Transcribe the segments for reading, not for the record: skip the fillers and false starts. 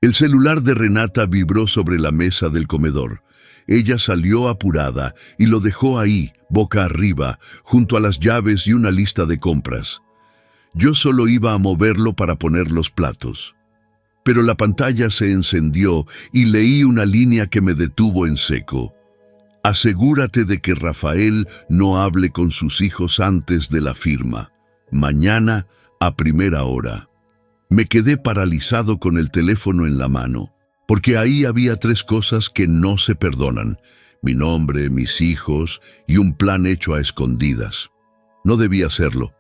El celular de Renata vibró sobre la mesa del comedor. Ella salió apurada y lo dejó ahí, boca arriba, junto a las llaves y una lista de compras. Yo solo iba a moverlo para poner los platos. Pero la pantalla se encendió y leí una línea que me detuvo en seco. Asegúrate de que Rafael no hable con sus hijos antes de la firma. Mañana, a primera hora. Me quedé paralizado con el teléfono en la mano, porque ahí había 3 cosas que no se perdonan: mi nombre, mis hijos y un plan hecho a escondidas. No debía hacerlo,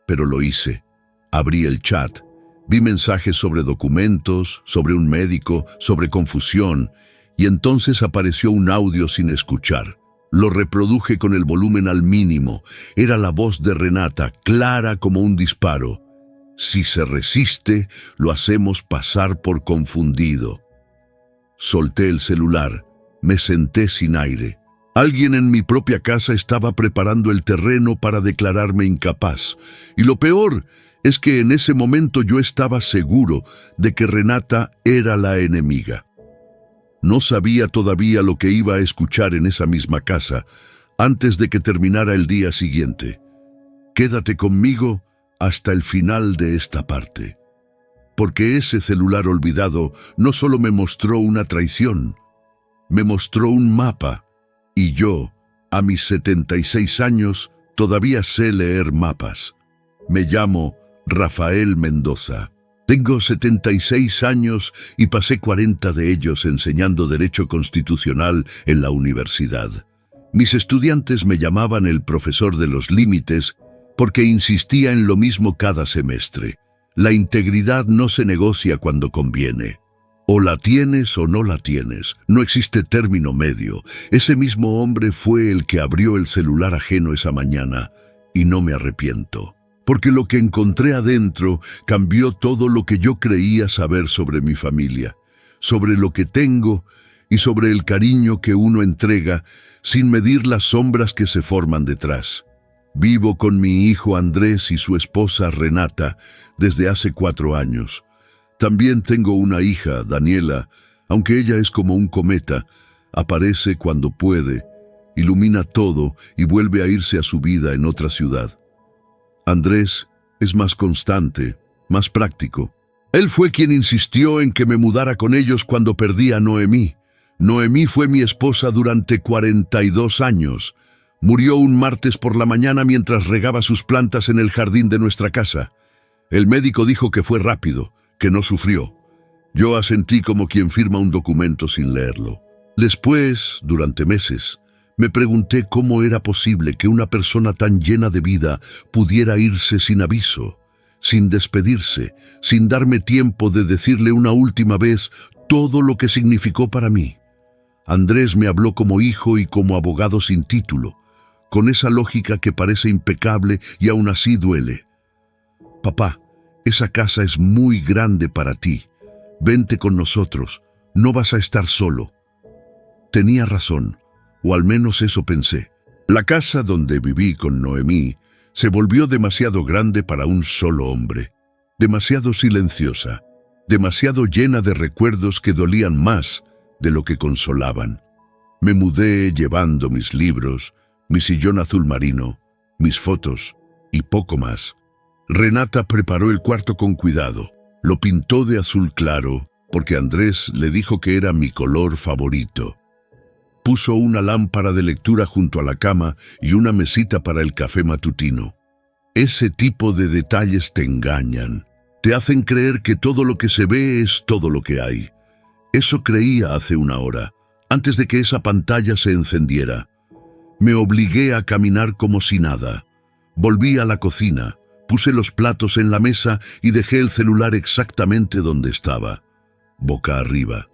pero lo hice. Abrí el chat, vi mensajes sobre documentos, sobre un médico, sobre confusión, y entonces apareció un audio sin escuchar. Lo reproduje con el volumen al mínimo. Era la voz de Renata, clara como un disparo. Si se resiste, lo hacemos pasar por confundido. Solté el celular. Me senté sin aire. Alguien en mi propia casa estaba preparando el terreno para declararme incapaz. Y lo peor es que en ese momento yo estaba seguro de que Renata era la enemiga. No sabía todavía lo que iba a escuchar en esa misma casa antes de que terminara el día siguiente. Quédate conmigo hasta el final de esta parte, porque ese celular olvidado no solo me mostró una traición, me mostró un mapa, y yo, a mis 76 años, todavía sé leer mapas. Me llamo Rafael Mendoza. Tengo 76 años y pasé 40 de ellos enseñando Derecho Constitucional en la universidad. Mis estudiantes me llamaban el profesor de los límites porque insistía en lo mismo cada semestre. La integridad no se negocia cuando conviene. O la tienes o no la tienes. No existe término medio. Ese mismo hombre fue el que abrió el celular ajeno esa mañana y no me arrepiento. Porque lo que encontré adentro cambió todo lo que yo creía saber sobre mi familia, sobre lo que tengo y sobre el cariño que uno entrega sin medir las sombras que se forman detrás. Vivo con mi hijo Andrés y su esposa Renata desde hace 4 años. También tengo una hija, Daniela, aunque ella es como un cometa, aparece cuando puede, ilumina todo y vuelve a irse a su vida en otra ciudad. Andrés es más constante, más práctico. Él fue quien insistió en que me mudara con ellos cuando perdí a Noemí. Noemí fue mi esposa durante 42 años. Murió un martes por la mañana mientras regaba sus plantas en el jardín de nuestra casa. El médico dijo que fue rápido, que no sufrió. Yo asentí como quien firma un documento sin leerlo. Después, durante meses, me pregunté cómo era posible que una persona tan llena de vida pudiera irse sin aviso, sin despedirse, sin darme tiempo de decirle una última vez todo lo que significó para mí. Andrés me habló como hijo y como abogado sin título, con esa lógica que parece impecable y aún así duele. Papá, esa casa es muy grande para ti. Vente con nosotros, no vas a estar solo. Tenía razón. O al menos eso pensé. La casa donde viví con Noemí se volvió demasiado grande para un solo hombre, demasiado silenciosa, demasiado llena de recuerdos que dolían más de lo que consolaban. Me mudé llevando mis libros, mi sillón azul marino, mis fotos y poco más. Renata preparó el cuarto con cuidado, lo pintó de azul claro porque Andrés le dijo que era mi color favorito. Puso una lámpara de lectura junto a la cama y una mesita para el café matutino. Ese tipo de detalles te engañan. Te hacen creer que todo lo que se ve es todo lo que hay. Eso creía hace 1 hora, antes de que esa pantalla se encendiera. Me obligué a caminar como si nada. Volví a la cocina, puse los platos en la mesa y dejé el celular exactamente donde estaba, boca arriba,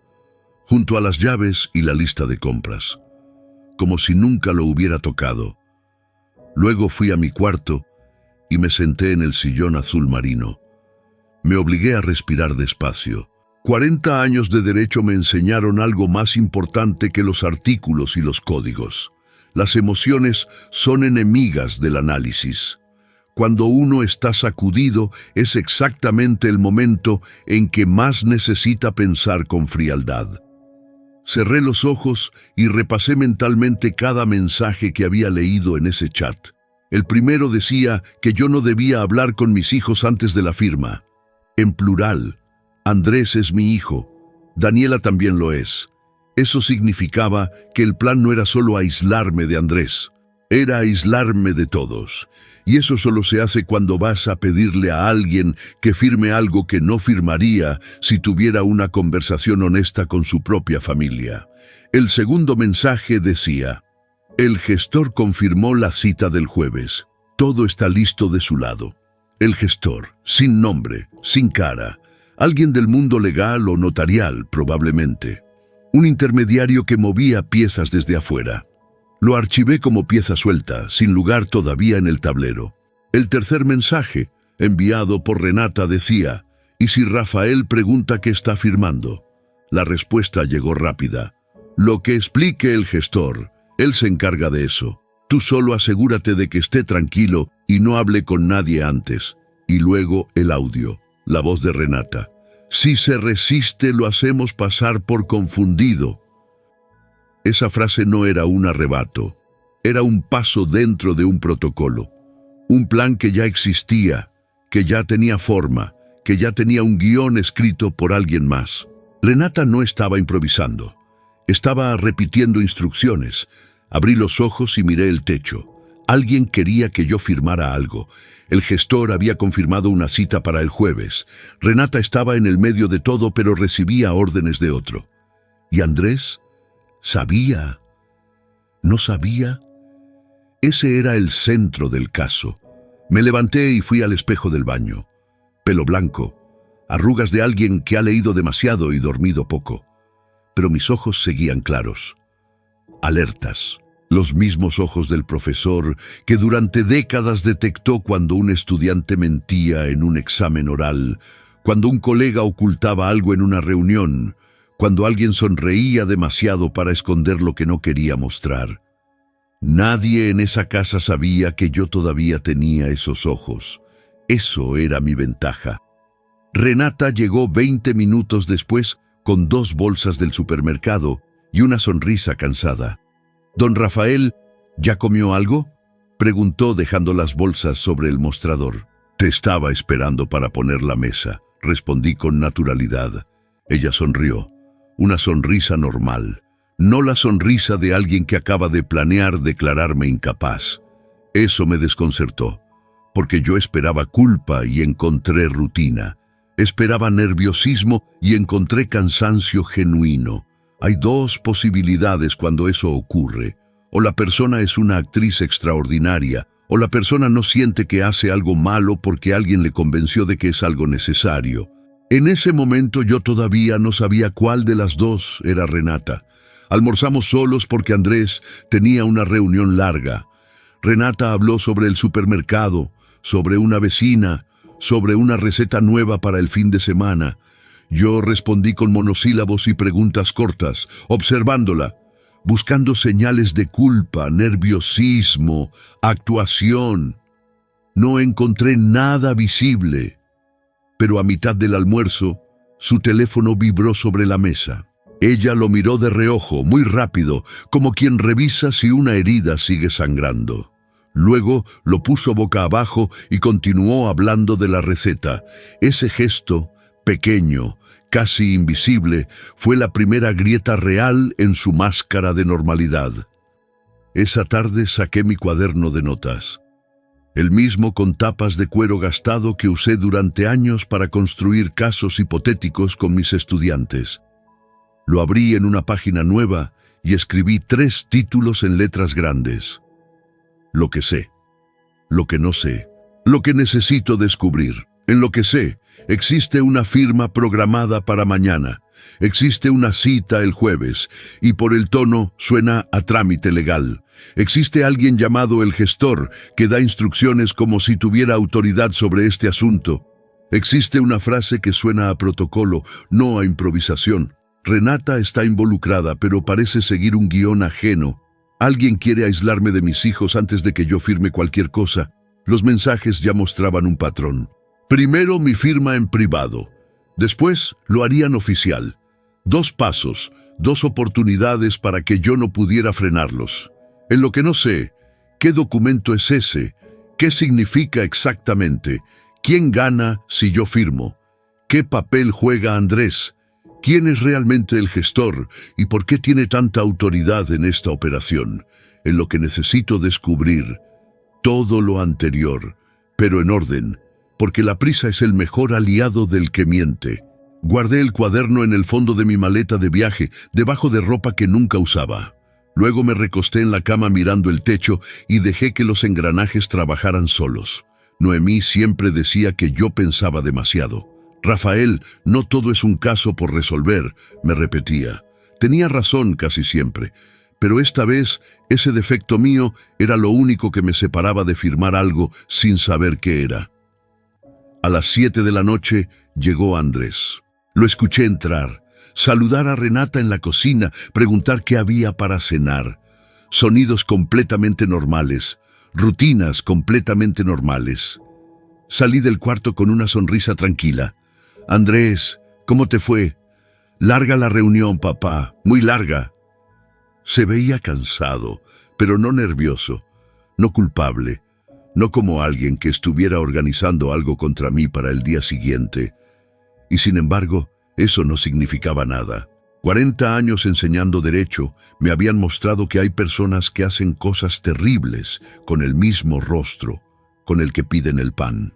junto a las llaves y la lista de compras, como si nunca lo hubiera tocado. Luego fui a mi cuarto y me senté en el sillón azul marino. Me obligué a respirar despacio. 40 años de derecho me enseñaron algo más importante que los artículos y los códigos. Las emociones son enemigas del análisis. Cuando uno está sacudido, es exactamente el momento en que más necesita pensar con frialdad. Cerré los ojos y repasé mentalmente cada mensaje que había leído en ese chat. El primero decía que yo no debía hablar con mis hijos antes de la firma. En plural, Andrés es mi hijo, Daniela también lo es. Eso significaba que el plan no era solo aislarme de Andrés, era aislarme de todos. Y eso solo se hace cuando vas a pedirle a alguien que firme algo que no firmaría si tuviera una conversación honesta con su propia familia. El segundo mensaje decía: el gestor confirmó la cita del jueves. Todo está listo de su lado. El gestor, sin nombre, sin cara, alguien del mundo legal o notarial probablemente. Un intermediario que movía piezas desde afuera. Lo archivé como pieza suelta, sin lugar todavía en el tablero. El tercer mensaje, enviado por Renata, decía: ¿y si Rafael pregunta qué está firmando? La respuesta llegó rápida: lo que explique el gestor, él se encarga de eso. Tú solo asegúrate de que esté tranquilo y no hable con nadie antes. Y luego el audio, la voz de Renata: si se resiste, lo hacemos pasar por confundido. Esa frase no era un arrebato, era un paso dentro de un protocolo. Un plan que ya existía, que ya tenía forma, que ya tenía un guión escrito por alguien más. Renata no estaba improvisando, estaba repitiendo instrucciones. Abrí los ojos y miré el techo. Alguien quería que yo firmara algo. El gestor había confirmado una cita para el jueves. Renata estaba en el medio de todo, pero recibía órdenes de otro. ¿Y Andrés? ¿Sabía? ¿No sabía? Ese era el centro del caso. Me levanté y fui al espejo del baño. Pelo blanco, arrugas de alguien que ha leído demasiado y dormido poco. Pero mis ojos seguían claros, alertas. Los mismos ojos del profesor que durante décadas detectó cuando un estudiante mentía en un examen oral, cuando un colega ocultaba algo en una reunión, cuando alguien sonreía demasiado para esconder lo que no quería mostrar. Nadie en esa casa sabía que yo todavía tenía esos ojos. Eso era mi ventaja. Renata llegó 20 minutos después con 2 bolsas del supermercado y una sonrisa cansada. «¿Don Rafael ya comió algo?», preguntó dejando las bolsas sobre el mostrador. «Te estaba esperando para poner la mesa», respondí con naturalidad. Ella sonrió, una sonrisa normal, no la sonrisa de alguien que acaba de planear declararme incapaz. Eso me desconcertó, porque yo esperaba culpa y encontré rutina. Esperaba nerviosismo y encontré cansancio genuino. Hay 2 posibilidades cuando eso ocurre. O la persona es una actriz extraordinaria, o la persona no siente que hace algo malo porque alguien le convenció de que es algo necesario. En ese momento yo todavía no sabía cuál de las 2 era Renata. Almorzamos solos porque Andrés tenía una reunión larga. Renata habló sobre el supermercado, sobre una vecina, sobre una receta nueva para el fin de semana. Yo respondí con monosílabos y preguntas cortas, observándola, buscando señales de culpa, nerviosismo, actuación. No encontré nada visible, pero a mitad del almuerzo, su teléfono vibró sobre la mesa. Ella lo miró de reojo, muy rápido, como quien revisa si una herida sigue sangrando. Luego lo puso boca abajo y continuó hablando de la receta. Ese gesto, pequeño, casi invisible, fue la primera grieta real en su máscara de normalidad. Esa tarde saqué mi cuaderno de notas, el mismo con tapas de cuero gastado que usé durante años para construir casos hipotéticos con mis estudiantes. Lo abrí en una página nueva y escribí 3 títulos en letras grandes. Lo que sé, lo que no sé, lo que necesito descubrir. En lo que sé, existe una firma programada para mañana, existe una cita el jueves, y por el tono suena a trámite legal. Existe alguien llamado el gestor que da instrucciones como si tuviera autoridad sobre este asunto. Existe una frase que suena a protocolo, no a improvisación. Renata está involucrada, pero parece seguir un guión ajeno. Alguien quiere aislarme de mis hijos antes de que yo firme cualquier cosa. Los mensajes ya mostraban un patrón. Primero mi firma en privado. Después lo harían oficial. 2 pasos, 2 oportunidades para que yo no pudiera frenarlos. En lo que no sé, ¿qué documento es ese? ¿Qué significa exactamente? ¿Quién gana si yo firmo? ¿Qué papel juega Andrés? ¿Quién es realmente el gestor y por qué tiene tanta autoridad en esta operación? En lo que necesito descubrir todo lo anterior, pero en orden, porque la prisa es el mejor aliado del que miente. Guardé el cuaderno en el fondo de mi maleta de viaje, debajo de ropa que nunca usaba. Luego me recosté en la cama mirando el techo y dejé que los engranajes trabajaran solos. Noemí siempre decía que yo pensaba demasiado. Rafael, no todo es un caso por resolver, me repetía. Tenía razón casi siempre, pero esta vez ese defecto mío era lo único que me separaba de firmar algo sin saber qué era. A las 7 de la noche llegó Andrés. Lo escuché entrar, saludar a Renata en la cocina, preguntar qué había para cenar. Sonidos completamente normales, rutinas completamente normales. Salí del cuarto con una sonrisa tranquila. Andrés, ¿cómo te fue? Larga la reunión, papá, muy larga. Se veía cansado, pero no nervioso, no culpable, no como alguien que estuviera organizando algo contra mí para el día siguiente. Y sin embargo, eso no significaba nada. 40 años enseñando derecho me habían mostrado que hay personas que hacen cosas terribles con el mismo rostro con el que piden el pan.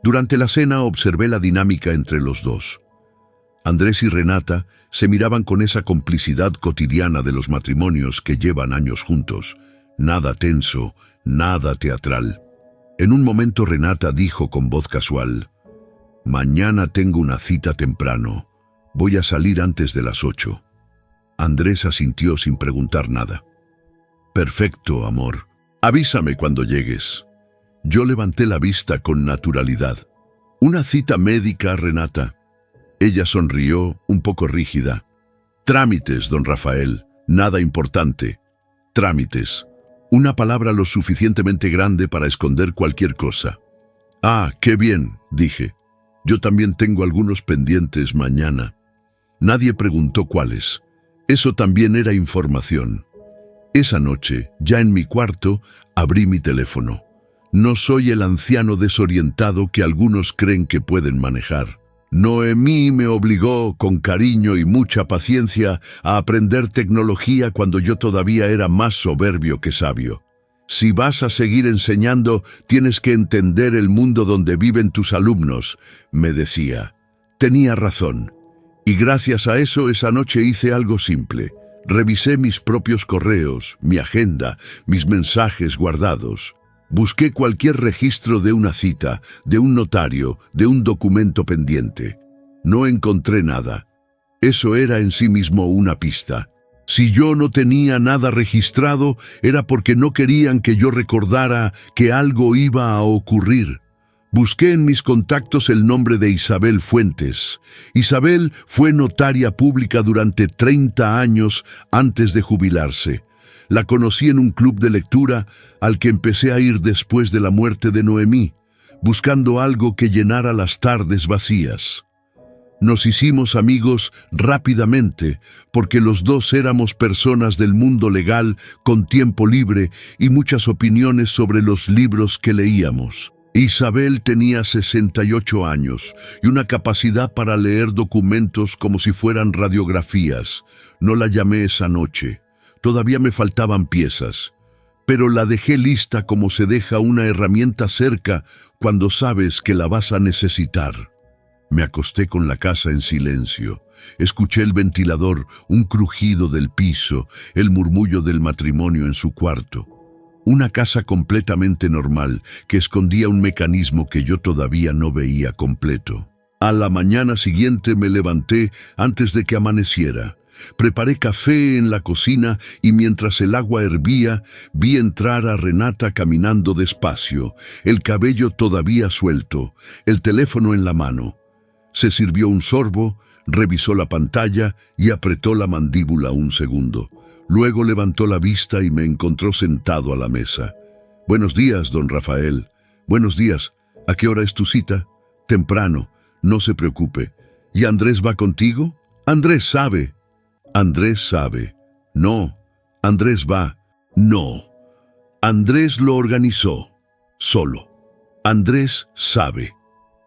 Durante la cena observé la dinámica entre los dos. Andrés y Renata se miraban con esa complicidad cotidiana de los matrimonios que llevan años juntos. Nada tenso, nada teatral. En un momento Renata dijo con voz casual: «Mañana tengo una cita temprano. Voy a salir antes de las 8». Andrés asintió sin preguntar nada. «Perfecto, amor. Avísame cuando llegues». Yo levanté la vista con naturalidad. «¿Una cita médica, Renata?» Ella sonrió, un poco rígida. «Trámites, don Rafael. Nada importante. Trámites. Una palabra lo suficientemente grande para esconder cualquier cosa». «Ah, qué bien», dije. «Yo también tengo algunos pendientes mañana». Nadie preguntó cuáles. Eso también era información. Esa noche, ya en mi cuarto, abrí mi teléfono. No soy el anciano desorientado que algunos creen que pueden manejar. Noemí me obligó, con cariño y mucha paciencia, a aprender tecnología cuando yo todavía era más soberbio que sabio. Si vas a seguir enseñando, tienes que entender el mundo donde viven tus alumnos, me decía. Tenía razón. Y gracias a eso esa noche hice algo simple. Revisé mis propios correos, mi agenda, mis mensajes guardados. Busqué cualquier registro de una cita, de un notario, de un documento pendiente. No encontré nada. Eso era en sí mismo una pista. Si yo no tenía nada registrado, era porque no querían que yo recordara que algo iba a ocurrir. Busqué en mis contactos el nombre de Isabel Fuentes. Isabel fue notaria pública durante 30 años antes de jubilarse. La conocí en un club de lectura al que empecé a ir después de la muerte de Noemí, buscando algo que llenara las tardes vacías. Nos hicimos amigos rápidamente, porque los dos éramos personas del mundo legal con tiempo libre y muchas opiniones sobre los libros que leíamos. Isabel tenía 68 años y una capacidad para leer documentos como si fueran radiografías. No la llamé esa noche. Todavía me faltaban piezas, pero la dejé lista como se deja una herramienta cerca cuando sabes que la vas a necesitar. Me acosté con la casa en silencio. Escuché el ventilador, un crujido del piso, el murmullo del matrimonio en su cuarto. Una casa completamente normal que escondía un mecanismo que yo todavía no veía completo. A la mañana siguiente me levanté antes de que amaneciera. Preparé café en la cocina y mientras el agua hervía, vi entrar a Renata caminando despacio, el cabello todavía suelto, el teléfono en la mano. Se sirvió un sorbo, revisó la pantalla y apretó la mandíbula un segundo. Luego levantó la vista y me encontró sentado a la mesa. Buenos días, don Rafael. Buenos días. ¿A qué hora es tu cita? Temprano. No se preocupe. ¿Y Andrés va contigo? Andrés sabe. Andrés sabe. No. Andrés va. No. Andrés lo organizó. Solo. Andrés sabe.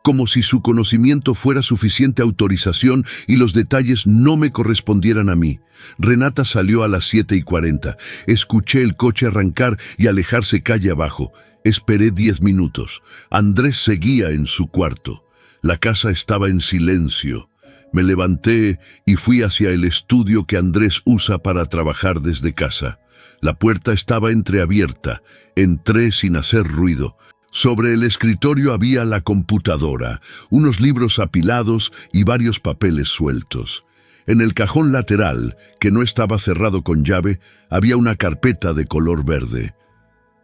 Como si su conocimiento fuera suficiente autorización y los detalles no me correspondieran a mí. Renata salió a las 7:40. Escuché el coche arrancar y alejarse calle abajo. Esperé 10 minutos. Andrés seguía en su cuarto. La casa estaba en silencio. Me levanté y fui hacia el estudio que Andrés usa para trabajar desde casa. La puerta estaba entreabierta. Entré sin hacer ruido. Sobre el escritorio había la computadora, unos libros apilados y varios papeles sueltos. En el cajón lateral, que no estaba cerrado con llave, había una carpeta de color verde.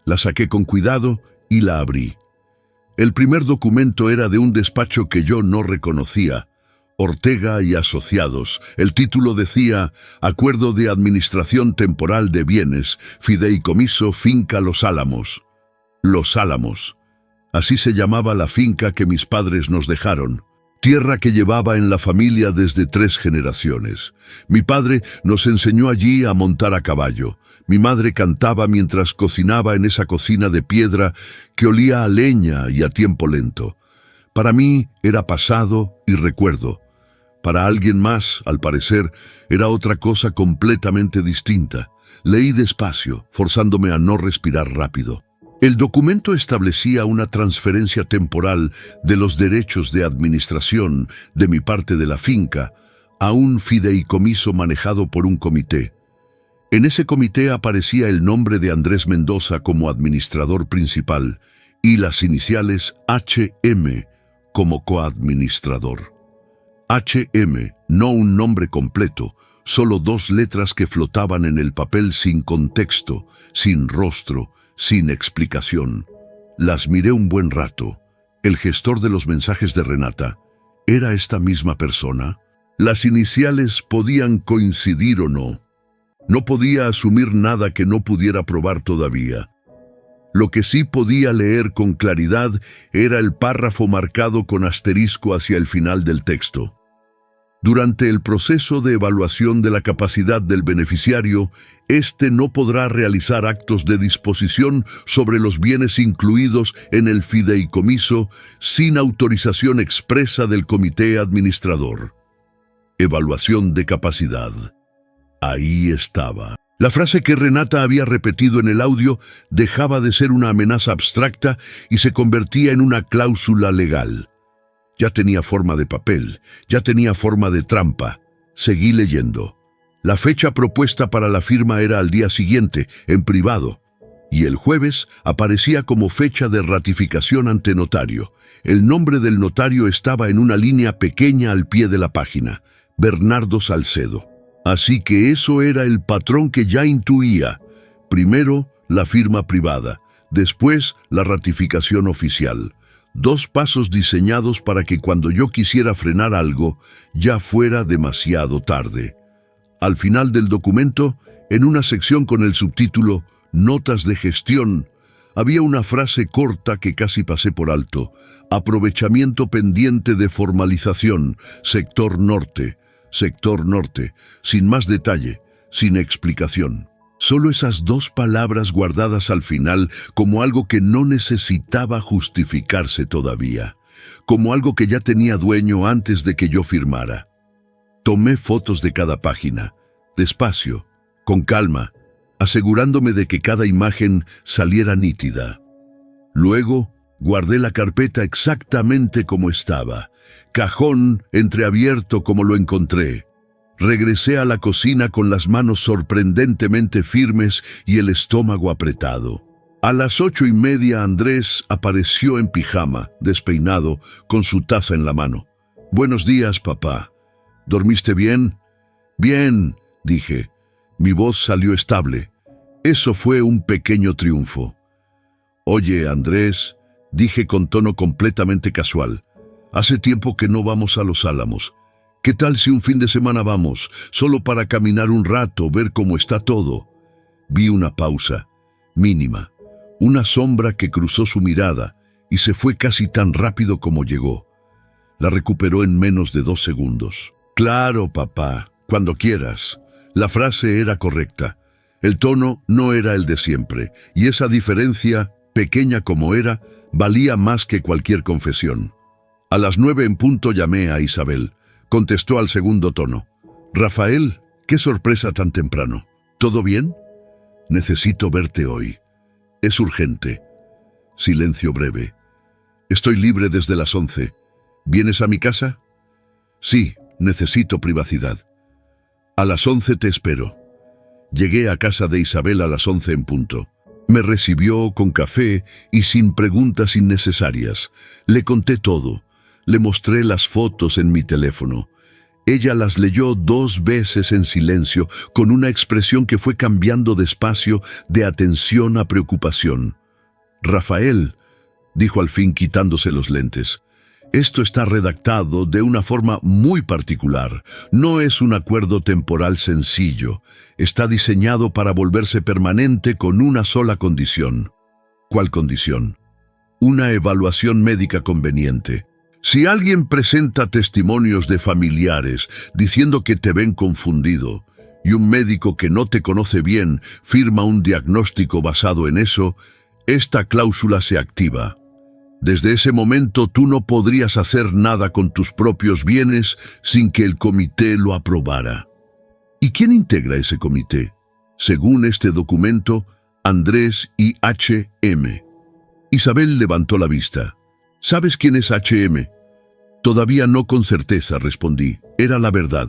La saqué con cuidado y la abrí. El primer documento era de un despacho que yo no reconocía. Ortega y Asociados. El título decía Acuerdo de Administración Temporal de Bienes, Fideicomiso Finca Los Álamos. Los Álamos. Así se llamaba la finca que mis padres nos dejaron. Tierra que llevaba en la familia desde 3 generaciones. Mi padre nos enseñó allí a montar a caballo. Mi madre cantaba mientras cocinaba en esa cocina de piedra que olía a leña y a tiempo lento. Para mí era pasado y recuerdo. Para alguien más, al parecer, era otra cosa completamente distinta. Leí despacio, forzándome a no respirar rápido. El documento establecía una transferencia temporal de los derechos de administración de mi parte de la finca a un fideicomiso manejado por un comité. En ese comité aparecía el nombre de Andrés Mendoza como administrador principal y las iniciales HM como coadministrador. HM, no un nombre completo, solo 2 letras que flotaban en el papel sin contexto, sin rostro, sin explicación. Las miré un buen rato. El gestor de los mensajes de Renata, ¿era esta misma persona? Las iniciales podían coincidir o no. No podía asumir nada que no pudiera probar todavía. Lo que sí podía leer con claridad era el párrafo marcado con asterisco hacia el final del texto. Durante el proceso de evaluación de la capacidad del beneficiario, éste no podrá realizar actos de disposición sobre los bienes incluidos en el fideicomiso sin autorización expresa del comité administrador. Evaluación de capacidad. Ahí estaba. La frase que Renata había repetido en el audio dejaba de ser una amenaza abstracta y se convertía en una cláusula legal. Ya tenía forma de papel, ya tenía forma de trampa. Seguí leyendo. La fecha propuesta para la firma era al día siguiente, en privado, y el jueves aparecía como fecha de ratificación ante notario. El nombre del notario estaba en una línea pequeña al pie de la página, Bernardo Salcedo. Así que eso era el patrón que ya intuía. Primero, la firma privada, después la ratificación oficial. 2 pasos diseñados para que cuando yo quisiera frenar algo, ya fuera demasiado tarde. Al final del documento, en una sección con el subtítulo Notas de gestión, había una frase corta que casi pasé por alto. Aprovechamiento pendiente de formalización, sector norte, sin más detalle, sin explicación. Solo esas 2 palabras guardadas al final como algo que no necesitaba justificarse todavía, como algo que ya tenía dueño antes de que yo firmara. Tomé fotos de cada página, despacio, con calma, asegurándome de que cada imagen saliera nítida. Luego, guardé la carpeta exactamente como estaba, cajón entreabierto como lo encontré. Regresé a la cocina con las manos sorprendentemente firmes y el estómago apretado. A las 8:30 Andrés apareció en pijama, despeinado, con su taza en la mano. «Buenos días, papá. ¿Dormiste bien?» «Bien», dije. Mi voz salió estable. Eso fue un pequeño triunfo. «Oye, Andrés», dije con tono completamente casual, «hace tiempo que no vamos a Los Álamos. ¿Qué tal si un fin de semana vamos, solo para caminar un rato, ver cómo está todo?» Vi una pausa, mínima. una sombra que cruzó su mirada y se fue casi tan rápido como llegó. La recuperó en menos de 2 segundos. Claro, papá, cuando quieras. La frase era correcta. El tono no era el de siempre, y esa diferencia, pequeña como era, valía más que cualquier confesión. A las 9 en punto llamé a Isabel. Contestó al segundo tono. Rafael, qué sorpresa tan temprano. ¿Todo bien? Necesito verte hoy. Es urgente. Silencio breve. Estoy libre desde las 11. ¿Vienes a mi casa? Sí, necesito privacidad. A las 11 te espero. Llegué a casa de Isabel a las 11 en punto. Me recibió con café y sin preguntas innecesarias. Le conté todo. Le mostré las fotos en mi teléfono. Ella las leyó 2 veces en silencio, con una expresión que fue cambiando despacio de atención a preocupación. Rafael, dijo al fin quitándose los lentes, esto está redactado de una forma muy particular. No es un acuerdo temporal sencillo. Está diseñado para volverse permanente con una sola condición. ¿Cuál condición? Una evaluación médica conveniente. Si alguien presenta testimonios de familiares diciendo que te ven confundido y un médico que no te conoce bien firma un diagnóstico basado en eso, esta cláusula se activa. Desde ese momento tú no podrías hacer nada con tus propios bienes sin que el comité lo aprobara. ¿Y quién integra ese comité? Según este documento, Andrés y H.M. Isabel levantó la vista. ¿Sabes quién es H.M.? Todavía no con certeza, respondí. Era la verdad.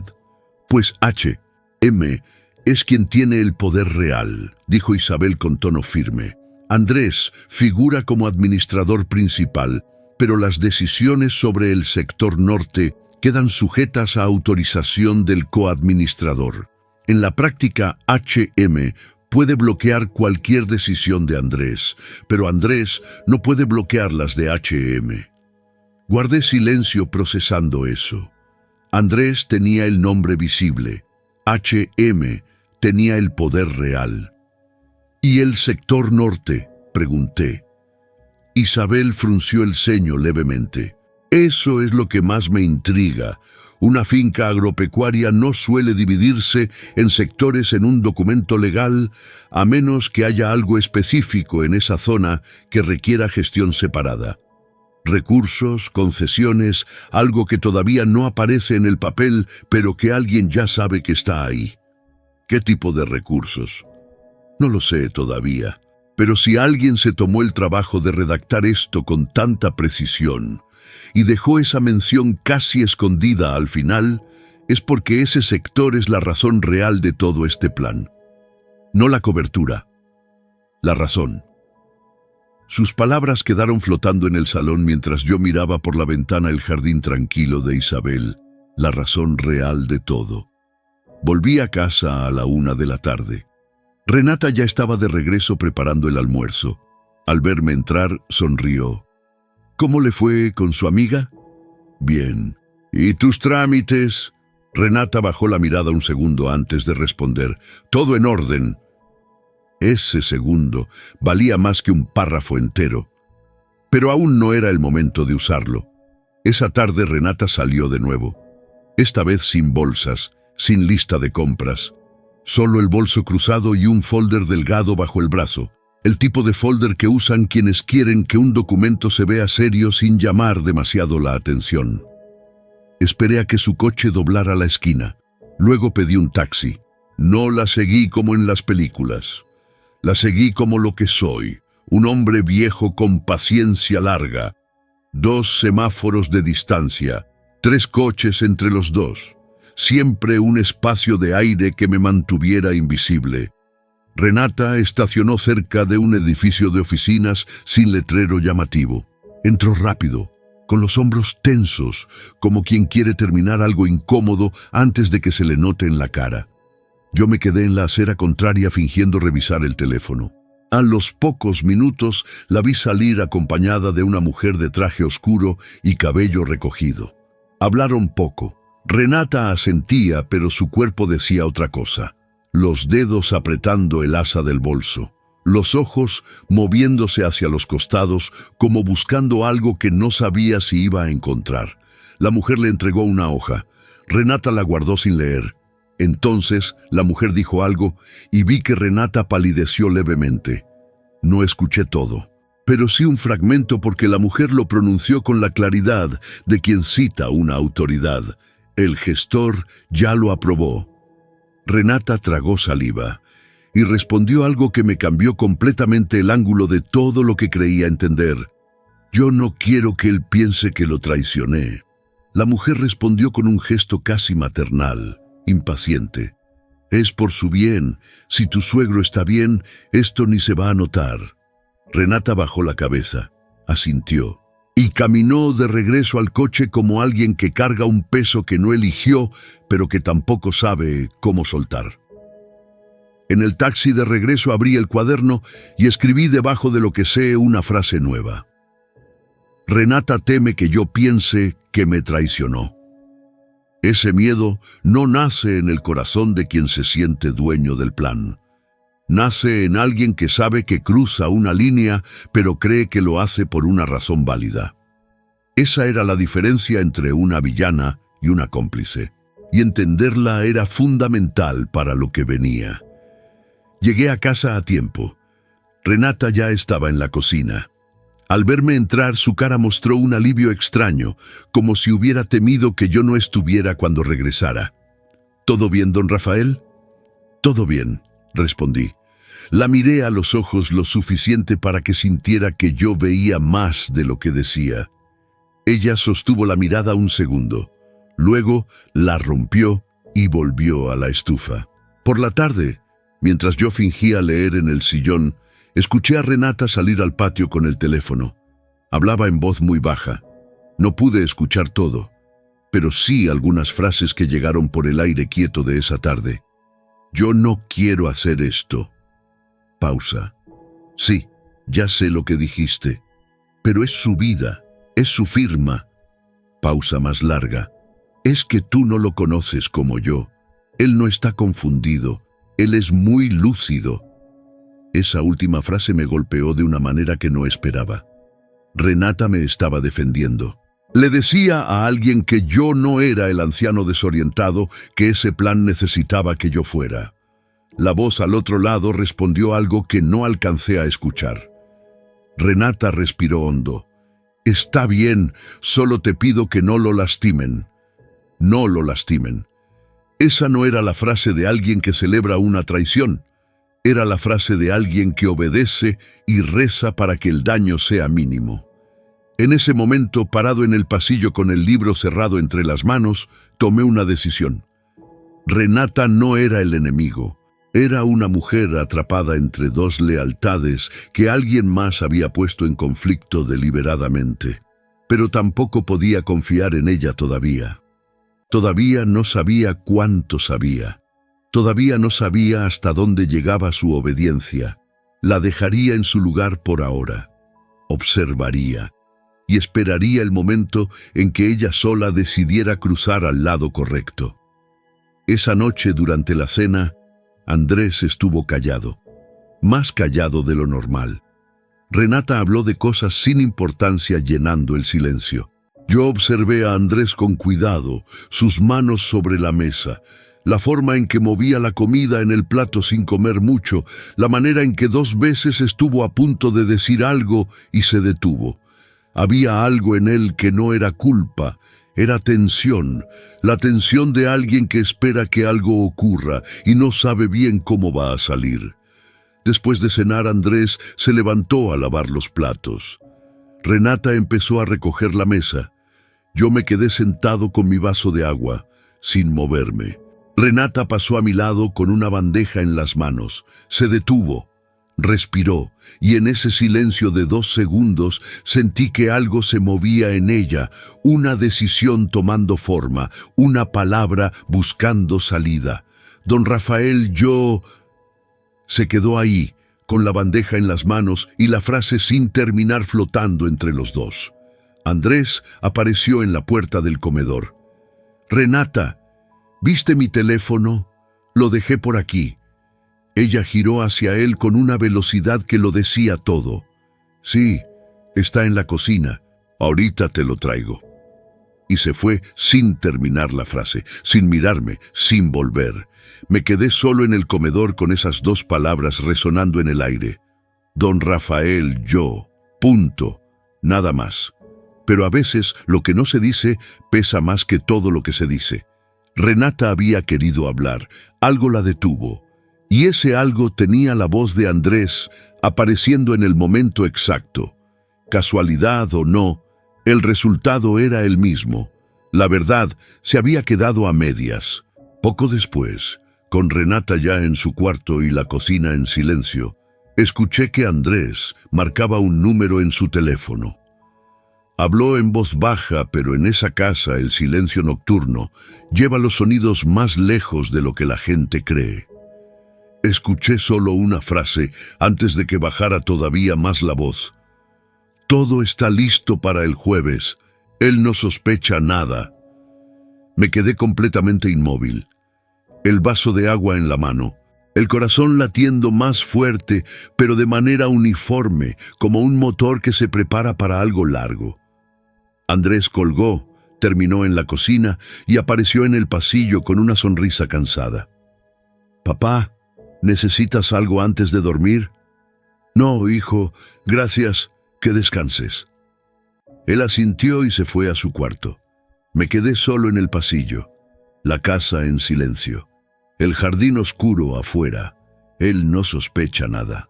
Pues H.M. es quien tiene el poder real, dijo Isabel con tono firme. Andrés figura como administrador principal, pero las decisiones sobre el sector norte quedan sujetas a autorización del coadministrador. En la práctica, H.M. puede bloquear cualquier decisión de Andrés, pero Andrés no puede bloquear las de H.M. Guardé silencio procesando eso. Andrés tenía el nombre visible. H.M. tenía el poder real. ¿Y el sector norte?, pregunté. Isabel frunció el ceño levemente. Eso es lo que más me intriga. Una finca agropecuaria no suele dividirse en sectores en un documento legal, a menos que haya algo específico en esa zona que requiera gestión separada. Recursos, concesiones, algo que todavía no aparece en el papel, pero que alguien ya sabe que está ahí. ¿Qué tipo de recursos? No lo sé todavía, pero si alguien se tomó el trabajo de redactar esto con tanta precisión y dejó esa mención casi escondida al final, es porque ese sector es la razón real de todo este plan. No la cobertura, la razón. Sus palabras quedaron flotando en el salón mientras yo miraba por la ventana el jardín tranquilo de Isabel, la razón real de todo. Volví a casa a la 1 de la tarde. Renata ya estaba de regreso preparando el almuerzo. Al verme entrar, sonrió. ¿Cómo le fue con su amiga? Bien. ¿Y tus trámites? Renata bajó la mirada un segundo antes de responder. Todo en orden. Ese segundo valía más que un párrafo entero. Pero aún no era el momento de usarlo. Esa tarde Renata salió de nuevo. Esta vez sin bolsas, sin lista de compras. Solo el bolso cruzado y un folder delgado bajo el brazo. El tipo de folder que usan quienes quieren que un documento se vea serio sin llamar demasiado la atención. Esperé a que su coche doblara la esquina. Luego pedí un taxi. No la seguí como en las películas. La seguí como lo que soy, un hombre viejo con paciencia larga. 2 semáforos de distancia, 3 coches entre los dos. Siempre un espacio de aire que me mantuviera invisible. Renata estacionó cerca de un edificio de oficinas sin letrero llamativo. Entró rápido, con los hombros tensos, como quien quiere terminar algo incómodo antes de que se le note en la cara. Yo me quedé en la acera contraria fingiendo revisar el teléfono. A los pocos minutos la vi salir acompañada de una mujer de traje oscuro y cabello recogido. Hablaron poco. Renata asentía, pero su cuerpo decía otra cosa. Los dedos apretando el asa del bolso. los ojos moviéndose hacia los costados como buscando algo que no sabía si iba a encontrar. La mujer le entregó una hoja. Renata la guardó sin leer. Entonces la mujer dijo algo y vi que Renata palideció levemente. No escuché todo, pero sí un fragmento porque la mujer lo pronunció con la claridad de quien cita una autoridad. El gestor ya lo aprobó. Renata tragó saliva y respondió algo que me cambió completamente el ángulo de todo lo que creía entender. Yo no quiero que él piense que lo traicioné. La mujer respondió con un gesto casi maternal, impaciente. Es por su bien. Si tu suegro está bien, esto ni se va a notar. Renata bajó la cabeza, asintió, y caminó de regreso al coche como alguien que carga un peso que no eligió, pero que tampoco sabe cómo soltar. En el taxi de regreso abrí el cuaderno y escribí debajo de lo que sé una frase nueva. Renata teme que yo piense que me traicionó. Ese miedo no nace en el corazón de quien se siente dueño del plan. Nace en alguien que sabe que cruza una línea, pero cree que lo hace por una razón válida. Esa era la diferencia entre una villana y una cómplice, y entenderla era fundamental para lo que venía. Llegué a casa a tiempo. Renata ya estaba en la cocina. Al verme entrar, su cara mostró un alivio extraño, como si hubiera temido que yo no estuviera cuando regresara. ¿Todo bien, don Rafael? Todo bien, respondí. La miré a los ojos lo suficiente para que sintiera que yo veía más de lo que decía. Ella sostuvo la mirada un segundo. Luego la rompió y volvió a la estufa. Por la tarde, mientras yo fingía leer en el sillón, escuché a Renata salir al patio con el teléfono. Hablaba en voz muy baja. No pude escuchar todo, pero sí algunas frases que llegaron por el aire quieto de esa tarde. Yo no quiero hacer esto. Pausa. Sí, ya sé lo que dijiste, pero es su vida, es su firma. Pausa más larga. Es que tú no lo conoces como yo. Él no está confundido. Él es muy lúcido. Esa última frase me golpeó de una manera que no esperaba. Renata me estaba defendiendo. Le decía a alguien que yo no era el anciano desorientado, que ese plan necesitaba que yo fuera. La voz al otro lado respondió algo que no alcancé a escuchar. Renata respiró hondo. Está bien, solo te pido que no lo lastimen. No lo lastimen. Esa no era la frase de alguien que celebra una traición. Era la frase de alguien que obedece y reza para que el daño sea mínimo. En ese momento, parado en el pasillo con el libro cerrado entre las manos, tomé una decisión. Renata no era el enemigo. Era una mujer atrapada entre dos lealtades que alguien más había puesto en conflicto deliberadamente. Pero tampoco podía confiar en ella todavía. Todavía no sabía cuánto sabía. Todavía no sabía hasta dónde llegaba su obediencia. La dejaría en su lugar por ahora. Observaría y esperaría el momento en que ella sola decidiera cruzar al lado correcto. Esa noche, durante la cena, Andrés estuvo callado, más callado de lo normal. Renata habló de cosas sin importancia llenando el silencio. Yo observé a Andrés con cuidado, sus manos sobre la mesa, la forma en que movía la comida en el plato sin comer mucho, la manera en que 2 veces estuvo a punto de decir algo y se detuvo. Había algo en él que no era culpa, era tensión, la tensión de alguien que espera que algo ocurra y no sabe bien cómo va a salir. Después de cenar, Andrés se levantó a lavar los platos. Renata empezó a recoger la mesa. Yo me quedé sentado con mi vaso de agua, sin moverme. Renata pasó a mi lado con una bandeja en las manos. Se detuvo, respiró, y en ese silencio de 2 segundos sentí que algo se movía en ella, una decisión tomando forma, una palabra buscando salida. Don Rafael, yo... Se quedó ahí, con la bandeja en las manos y la frase sin terminar flotando entre los dos. Andrés apareció en la puerta del comedor. Renata, ¿viste mi teléfono? Lo dejé por aquí. Ella giró hacia él con una velocidad que lo decía todo. Sí, está en la cocina. Ahorita te lo traigo. Y se fue sin terminar la frase, sin mirarme, sin volver. Me quedé solo en el comedor con esas dos palabras resonando en el aire. Don Rafael, yo. Punto. Nada más. Pero a veces lo que no se dice pesa más que todo lo que se dice. Renata había querido hablar. Algo la detuvo. Y ese algo tenía la voz de Andrés apareciendo en el momento exacto. Casualidad o no, el resultado era el mismo. La verdad se había quedado a medias. Poco después, con Renata ya en su cuarto y la cocina en silencio, escuché que Andrés marcaba un número en su teléfono. Habló en voz baja, pero en esa casa el silencio nocturno lleva los sonidos más lejos de lo que la gente cree. Escuché solo una frase antes de que bajara todavía más la voz. Todo está listo para el jueves. Él no sospecha nada. Me quedé completamente inmóvil. El vaso de agua en la mano, el corazón latiendo más fuerte, pero de manera uniforme, como un motor que se prepara para algo largo. Andrés colgó, terminó en la cocina y apareció en el pasillo con una sonrisa cansada. «Papá, ¿necesitas algo antes de dormir?» «No, hijo, gracias, que descanses». Él asintió y se fue a su cuarto. Me quedé solo en el pasillo, la casa en silencio, el jardín oscuro afuera. Él no sospecha nada.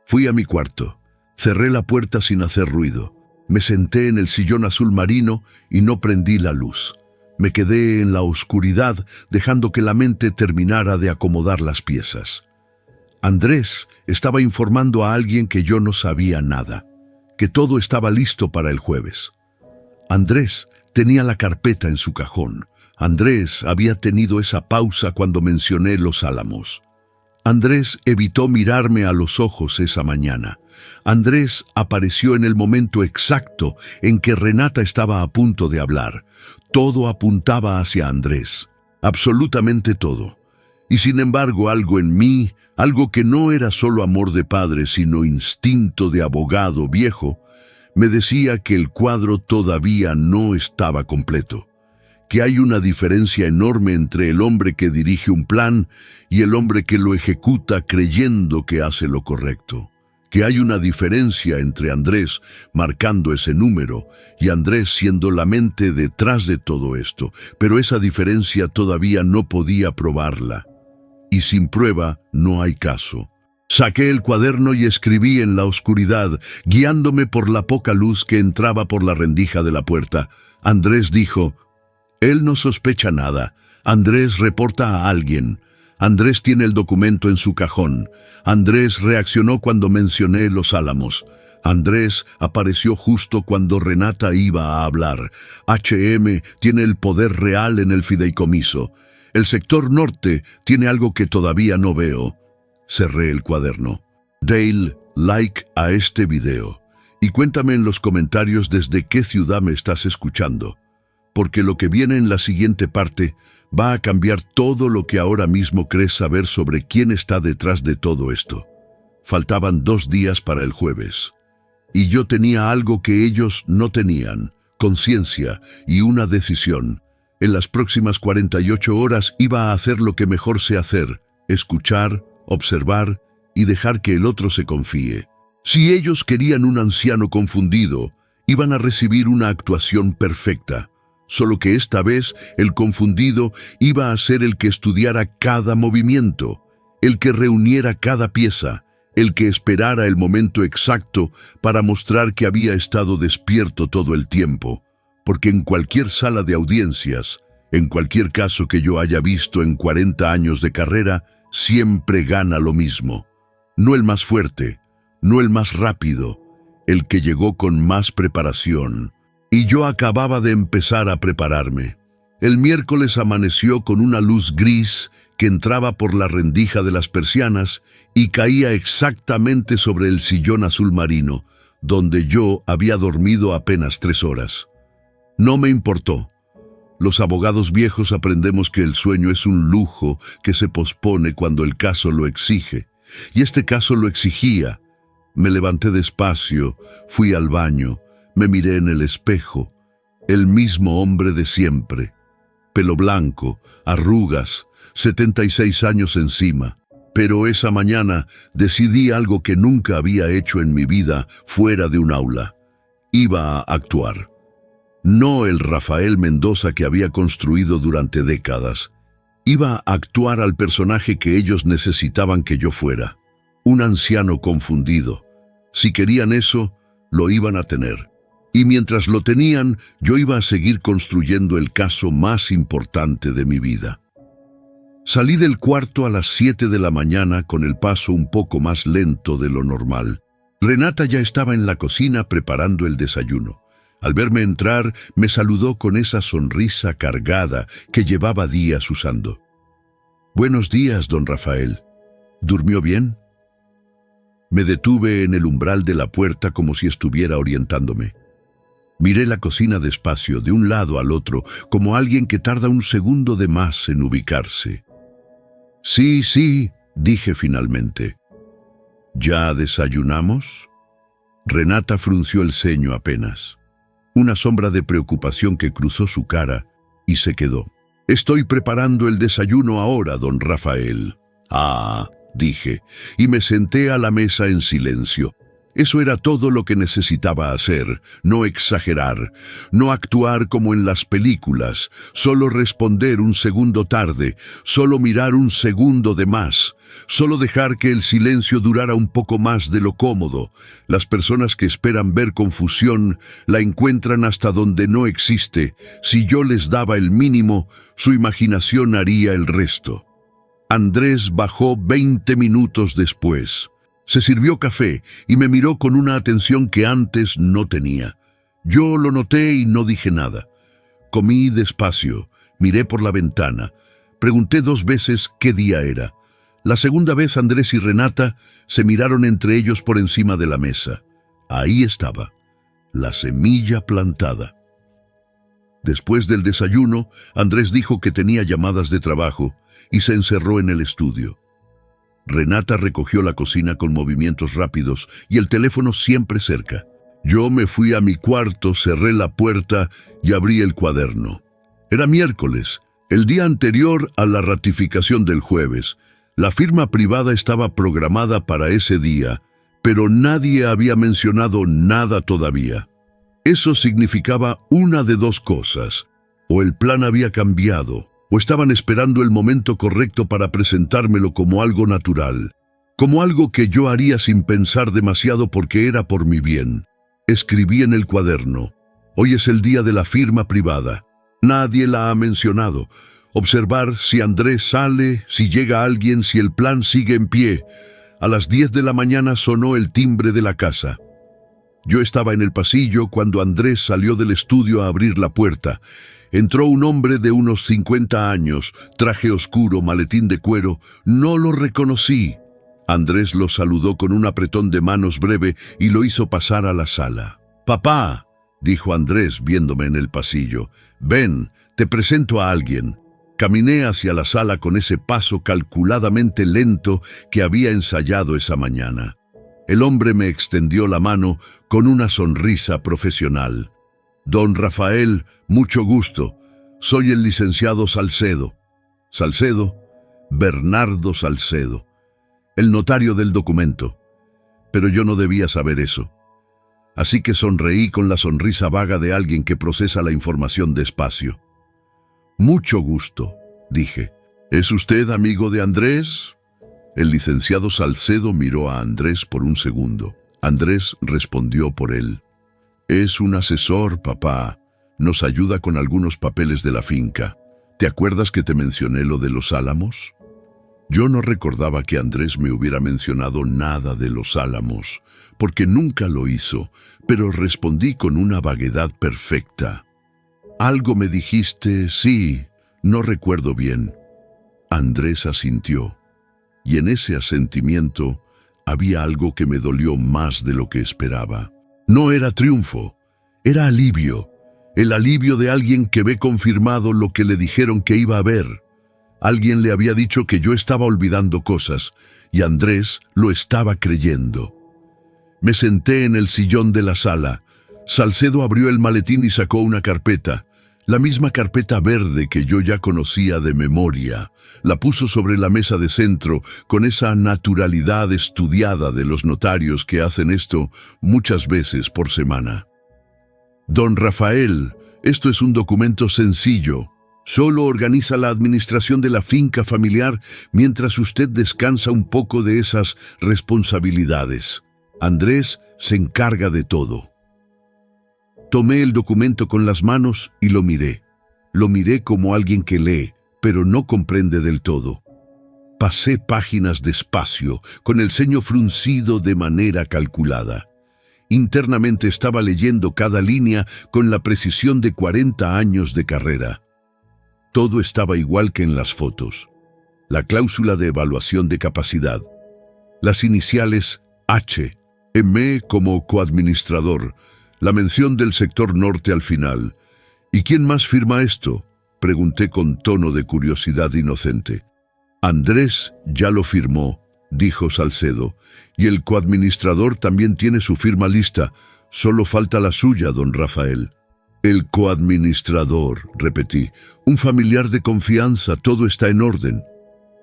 Fui a mi cuarto, cerré la puerta sin hacer ruido, me senté en el sillón azul marino y no prendí la luz. Me quedé en la oscuridad, dejando que la mente terminara de acomodar las piezas. Andrés estaba informando a alguien que yo no sabía nada, que todo estaba listo para el jueves. Andrés tenía la carpeta en su cajón. Andrés había tenido esa pausa cuando mencioné Los Álamos. Andrés evitó mirarme a los ojos esa mañana. Andrés apareció en el momento exacto en que Renata estaba a punto de hablar. Todo apuntaba hacia Andrés, absolutamente todo. Y sin embargo algo en mí, algo que no era solo amor de padre, sino instinto de abogado viejo, me decía que el cuadro todavía no estaba completo, que hay una diferencia enorme entre el hombre que dirige un plan y el hombre que lo ejecuta creyendo que hace lo correcto, que hay una diferencia entre Andrés marcando ese número y Andrés siendo la mente detrás de todo esto, pero esa diferencia todavía no podía probarla. Y sin prueba no hay caso. Saqué el cuaderno y escribí en la oscuridad, guiándome por la poca luz que entraba por la rendija de la puerta. Andrés dijo: «Él no sospecha nada. Andrés reporta a alguien. Andrés tiene el documento en su cajón. Andrés reaccionó cuando mencioné Los Álamos. Andrés apareció justo cuando Renata iba a hablar. HM tiene el poder real en el fideicomiso. El sector norte tiene algo que todavía no veo». Cerré el cuaderno. Dale, like a este video. Y cuéntame en los comentarios desde qué ciudad me estás escuchando. Porque lo que viene en la siguiente parte va a cambiar todo lo que ahora mismo crees saber sobre quién está detrás de todo esto. Faltaban 2 días para el jueves. Y yo tenía algo que ellos no tenían: conciencia y una decisión. En las próximas 48 horas iba a hacer lo que mejor sé hacer: escuchar, observar y dejar que el otro se confíe. Si ellos querían un anciano confundido, iban a recibir una actuación perfecta. Solo que esta vez el confundido iba a ser el que estudiara cada movimiento, el que reuniera cada pieza, el que esperara el momento exacto para mostrar que había estado despierto todo el tiempo. Porque en cualquier sala de audiencias, en cualquier caso que yo haya visto en 40 años de carrera, siempre gana lo mismo. No el más fuerte, no el más rápido, el que llegó con más preparación. Y yo acababa de empezar a prepararme. El miércoles amaneció con una luz gris que entraba por la rendija de las persianas y caía exactamente sobre el sillón azul marino, donde yo había dormido apenas 3 horas. No me importó. Los abogados viejos aprendemos que el sueño es un lujo que se pospone cuando el caso lo exige. Y este caso lo exigía. Me levanté despacio, fui al baño, me miré en el espejo. El mismo hombre de siempre. Pelo blanco, arrugas, 76 años encima. Pero esa mañana decidí algo que nunca había hecho en mi vida fuera de un aula. Iba a actuar. No el Rafael Mendoza que había construido durante décadas. Iba a actuar al personaje que ellos necesitaban que yo fuera. Un anciano confundido. Si querían eso, lo iban a tener. Y mientras lo tenían, yo iba a seguir construyendo el caso más importante de mi vida. Salí del cuarto a las 7 de la mañana con el paso un poco más lento de lo normal. Renata ya estaba en la cocina preparando el desayuno. Al verme entrar, me saludó con esa sonrisa cargada que llevaba días usando. «Buenos días, don Rafael. ¿Durmió bien?» Me detuve en el umbral de la puerta como si estuviera orientándome. Miré la cocina despacio, de un lado al otro, como alguien que tarda un segundo de más en ubicarse. Sí, dije finalmente. ¿Ya desayunamos? Renata frunció el ceño apenas. Una sombra de preocupación que cruzó su cara y se quedó. Estoy preparando el desayuno ahora, don Rafael. Ah, dije, y me senté a la mesa en silencio. Eso era todo lo que necesitaba hacer, no exagerar, no actuar como en las películas, solo responder un segundo tarde, solo mirar un segundo de más, solo dejar que el silencio durara un poco más de lo cómodo. Las personas que esperan ver confusión la encuentran hasta donde no existe. Si yo les daba el mínimo, su imaginación haría el resto. Andrés bajó 20 minutos después. Se sirvió café y me miró con una atención que antes no tenía. Yo lo noté y no dije nada. Comí despacio, miré por la ventana. Pregunté 2 veces qué día era. La segunda vez Andrés y Renata se miraron entre ellos por encima de la mesa. Ahí estaba, la semilla plantada. Después del desayuno, Andrés dijo que tenía llamadas de trabajo y se encerró en el estudio. Renata recogió la cocina con movimientos rápidos y el teléfono siempre cerca. Yo me fui a mi cuarto, cerré la puerta y abrí el cuaderno. Era miércoles, el día anterior a la ratificación del jueves. La firma privada estaba programada para ese día, pero nadie había mencionado nada todavía. Eso significaba una de 2 cosas. O el plan había cambiado, o estaban esperando el momento correcto para presentármelo como algo natural, como algo que yo haría sin pensar demasiado porque era por mi bien. Escribí en el cuaderno: hoy es el día de la firma privada. Nadie la ha mencionado. Observar si Andrés sale, si llega alguien, si el plan sigue en pie. A las 10 de la mañana sonó el timbre de la casa. Yo estaba en el pasillo cuando Andrés salió del estudio a abrir la puerta. Entró un hombre de unos 50 años, traje oscuro, maletín de cuero. No lo reconocí. Andrés lo saludó con un apretón de manos breve y lo hizo pasar a la sala. «Papá», dijo Andrés viéndome en el pasillo, «ven, te presento a alguien». Caminé hacia la sala con ese paso calculadamente lento que había ensayado esa mañana. El hombre me extendió la mano con una sonrisa profesional. «Don Rafael, mucho gusto. Soy el licenciado Salcedo». «¿Salcedo?» «Bernardo Salcedo, el notario del documento». Pero yo no debía saber eso. Así que sonreí con la sonrisa vaga de alguien que procesa la información despacio. «Mucho gusto», dije. «¿Es usted amigo de Andrés?» El licenciado Salcedo miró a Andrés por un segundo. Andrés respondió por él. «Es un asesor, papá. Nos ayuda con algunos papeles de la finca. ¿Te acuerdas que te mencioné lo de los álamos?» Yo no recordaba que Andrés me hubiera mencionado nada de los álamos, porque nunca lo hizo, pero respondí con una vaguedad perfecta. «Algo me dijiste, sí, no recuerdo bien». Andrés asintió, y en ese asentimiento había algo que me dolió más de lo que esperaba. No era triunfo, era alivio. el alivio de alguien que ve confirmado lo que le dijeron que iba a ver. Alguien le había dicho que yo estaba olvidando cosas, y Andrés lo estaba creyendo. Me senté en el sillón de la sala. Salcedo abrió el maletín y sacó una carpeta, la misma carpeta verde que yo ya conocía de memoria. La puso sobre la mesa de centro con esa naturalidad estudiada de los notarios que hacen esto muchas veces por semana. Don Rafael, esto es un documento sencillo. Solo organiza la administración de la finca familiar mientras usted descansa un poco de esas responsabilidades. Andrés se encarga de todo. Tomé el documento con las manos y lo miré. Lo miré como alguien que lee, pero no comprende del todo. Pasé páginas despacio, con el ceño fruncido de manera calculada. Internamente estaba leyendo cada línea con la precisión de 40 años de carrera. Todo estaba igual que en las fotos. La cláusula de evaluación de capacidad. Las iniciales H. M como coadministrador. La mención del sector norte al final. ¿Y quién más firma esto?, pregunté con tono de curiosidad inocente. Andrés ya lo firmó, dijo Salcedo, y el coadministrador también tiene su firma lista. Solo falta la suya, don Rafael. El coadministrador, repetí. Un familiar de confianza, todo está en orden.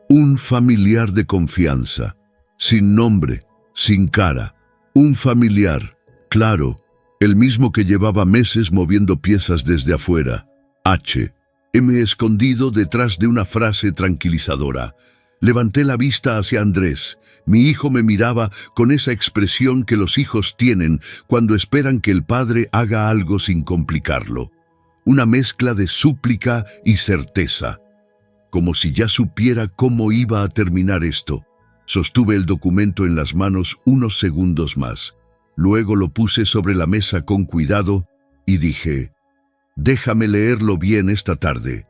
Un familiar de confianza. Sin nombre, sin cara. Un familiar, claro. El mismo que llevaba meses moviendo piezas desde afuera. H. M escondido detrás de una frase tranquilizadora. Levanté la vista hacia Andrés. Mi hijo me miraba con esa expresión que los hijos tienen cuando esperan que el padre haga algo sin complicarlo. Una mezcla de súplica y certeza. Como si ya supiera cómo iba a terminar esto. Sostuve el documento en las manos unos segundos más. Luego lo puse sobre la mesa con cuidado y dije, déjame leerlo bien esta tarde.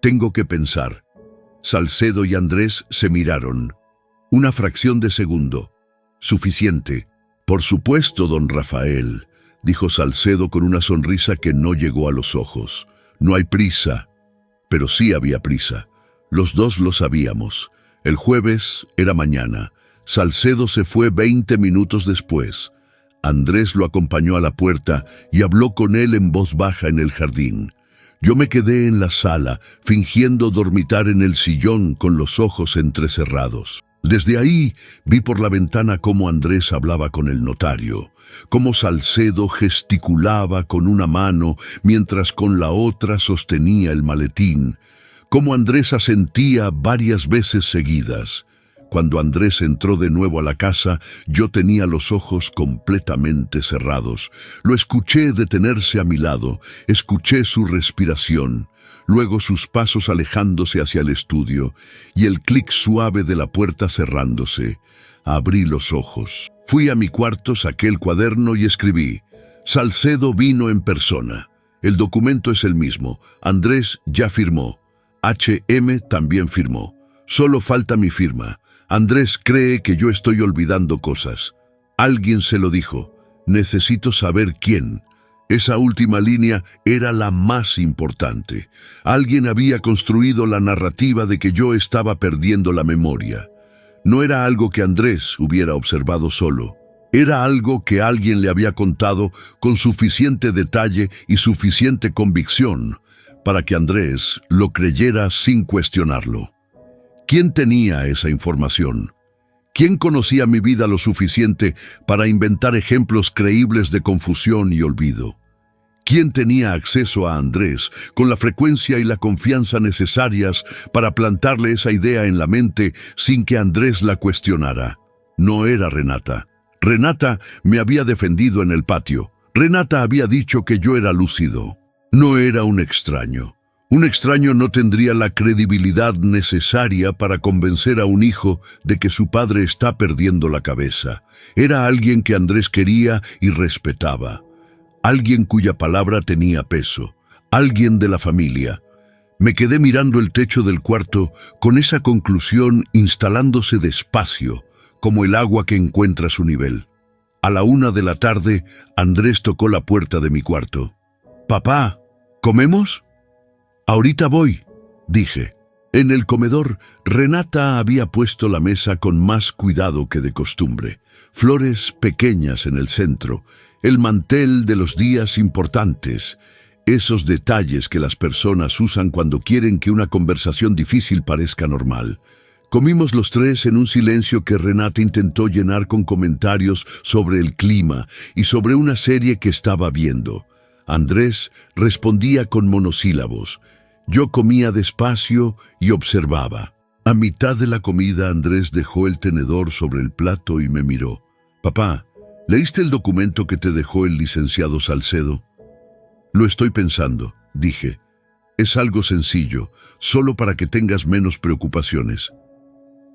Tengo que pensar. Salcedo y Andrés se miraron. Una fracción de segundo. Suficiente. Por supuesto, don Rafael, dijo Salcedo con una sonrisa que no llegó a los ojos. No hay prisa. Pero sí había prisa. Los dos lo sabíamos. El jueves era mañana. Salcedo se fue 20 minutos después. Andrés lo acompañó a la puerta y habló con él en voz baja en el jardín. Yo me quedé en la sala, fingiendo dormitar en el sillón con los ojos entrecerrados. Desde ahí vi por la ventana cómo Andrés hablaba con el notario, cómo Salcedo gesticulaba con una mano mientras con la otra sostenía el maletín, cómo Andrés asentía varias veces seguidas. Cuando Andrés entró de nuevo a la casa, yo tenía los ojos completamente cerrados. Lo escuché detenerse a mi lado, escuché su respiración, luego sus pasos alejándose hacia el estudio y el clic suave de la puerta cerrándose. Abrí los ojos. Fui a mi cuarto, saqué el cuaderno y escribí. Salcedo vino en persona. El documento es el mismo. Andrés ya firmó. HM también firmó. Solo falta mi firma. Andrés cree que yo estoy olvidando cosas. Alguien se lo dijo. Necesito saber quién. Esa última línea era la más importante. Alguien había construido la narrativa de que yo estaba perdiendo la memoria. No era algo que Andrés hubiera observado solo. Era algo que alguien le había contado con suficiente detalle y suficiente convicción para que Andrés lo creyera sin cuestionarlo. ¿Quién tenía esa información? ¿Quién conocía mi vida lo suficiente para inventar ejemplos creíbles de confusión y olvido? ¿Quién tenía acceso a Andrés con la frecuencia y la confianza necesarias para plantarle esa idea en la mente sin que Andrés la cuestionara? No era Renata. Renata me había defendido en el patio. Renata había dicho que yo era lúcido. No era un extraño. Un extraño no tendría la credibilidad necesaria para convencer a un hijo de que su padre está perdiendo la cabeza. Era alguien que Andrés quería y respetaba. Alguien cuya palabra tenía peso. Alguien de la familia. Me quedé mirando el techo del cuarto con esa conclusión instalándose despacio, como el agua que encuentra su nivel. A la 1 de la tarde, Andrés tocó la puerta de mi cuarto. «Papá», ¿Comemos? Ahorita voy, dije. En el comedor, Renata había puesto la mesa con más cuidado que de costumbre. Flores pequeñas en el centro, el mantel de los días importantes, esos detalles que las personas usan cuando quieren que una conversación difícil parezca normal. Comimos los tres en un silencio que Renata intentó llenar con comentarios sobre el clima y sobre una serie que estaba viendo. Andrés respondía con monosílabos. Yo comía despacio y observaba. A mitad de la comida, Andrés dejó el tenedor sobre el plato y me miró. «Papá, ¿leíste el documento que te dejó el licenciado Salcedo?» «Lo estoy pensando», dije. «Es algo sencillo, solo para que tengas menos preocupaciones».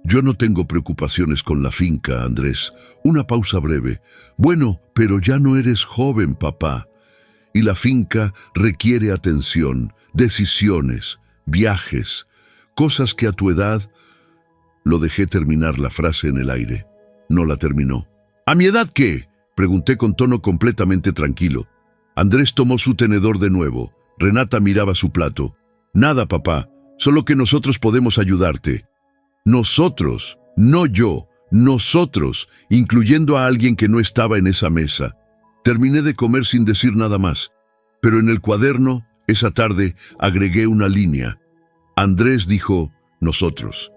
«Yo no tengo preocupaciones con la finca, Andrés». Una pausa breve. «Bueno, pero ya no eres joven, papá. Y la finca requiere atención, decisiones, viajes, cosas que a tu edad...» Lo dejé terminar la frase en el aire. No la terminó. «¿A mi edad qué?», pregunté con tono completamente tranquilo. Andrés tomó su tenedor de nuevo. Renata miraba su plato. «Nada, papá, solo que nosotros podemos ayudarte». «Nosotros, no yo, nosotros», incluyendo a alguien que no estaba en esa mesa. Terminé de comer sin decir nada más, pero en el cuaderno, esa tarde, agregué una línea. Andrés dijo, «nosotros».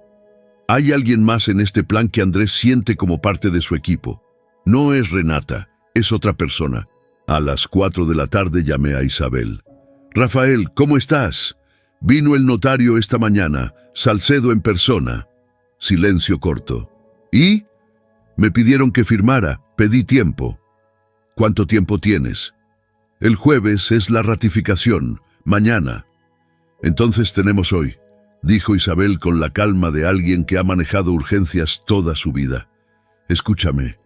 Hay alguien más en este plan que Andrés siente como parte de su equipo. No es Renata, es otra persona. A las 4 de la tarde llamé a Isabel. «Rafael, ¿cómo estás? Vino el notario esta mañana, Salcedo en persona». Silencio corto. «¿Y?» «Me pidieron que firmara, pedí tiempo». «¿Cuánto tiempo tienes?» «El jueves es la ratificación, mañana». «Entonces tenemos hoy», dijo Isabel con la calma de alguien que ha manejado urgencias toda su vida. «Escúchame,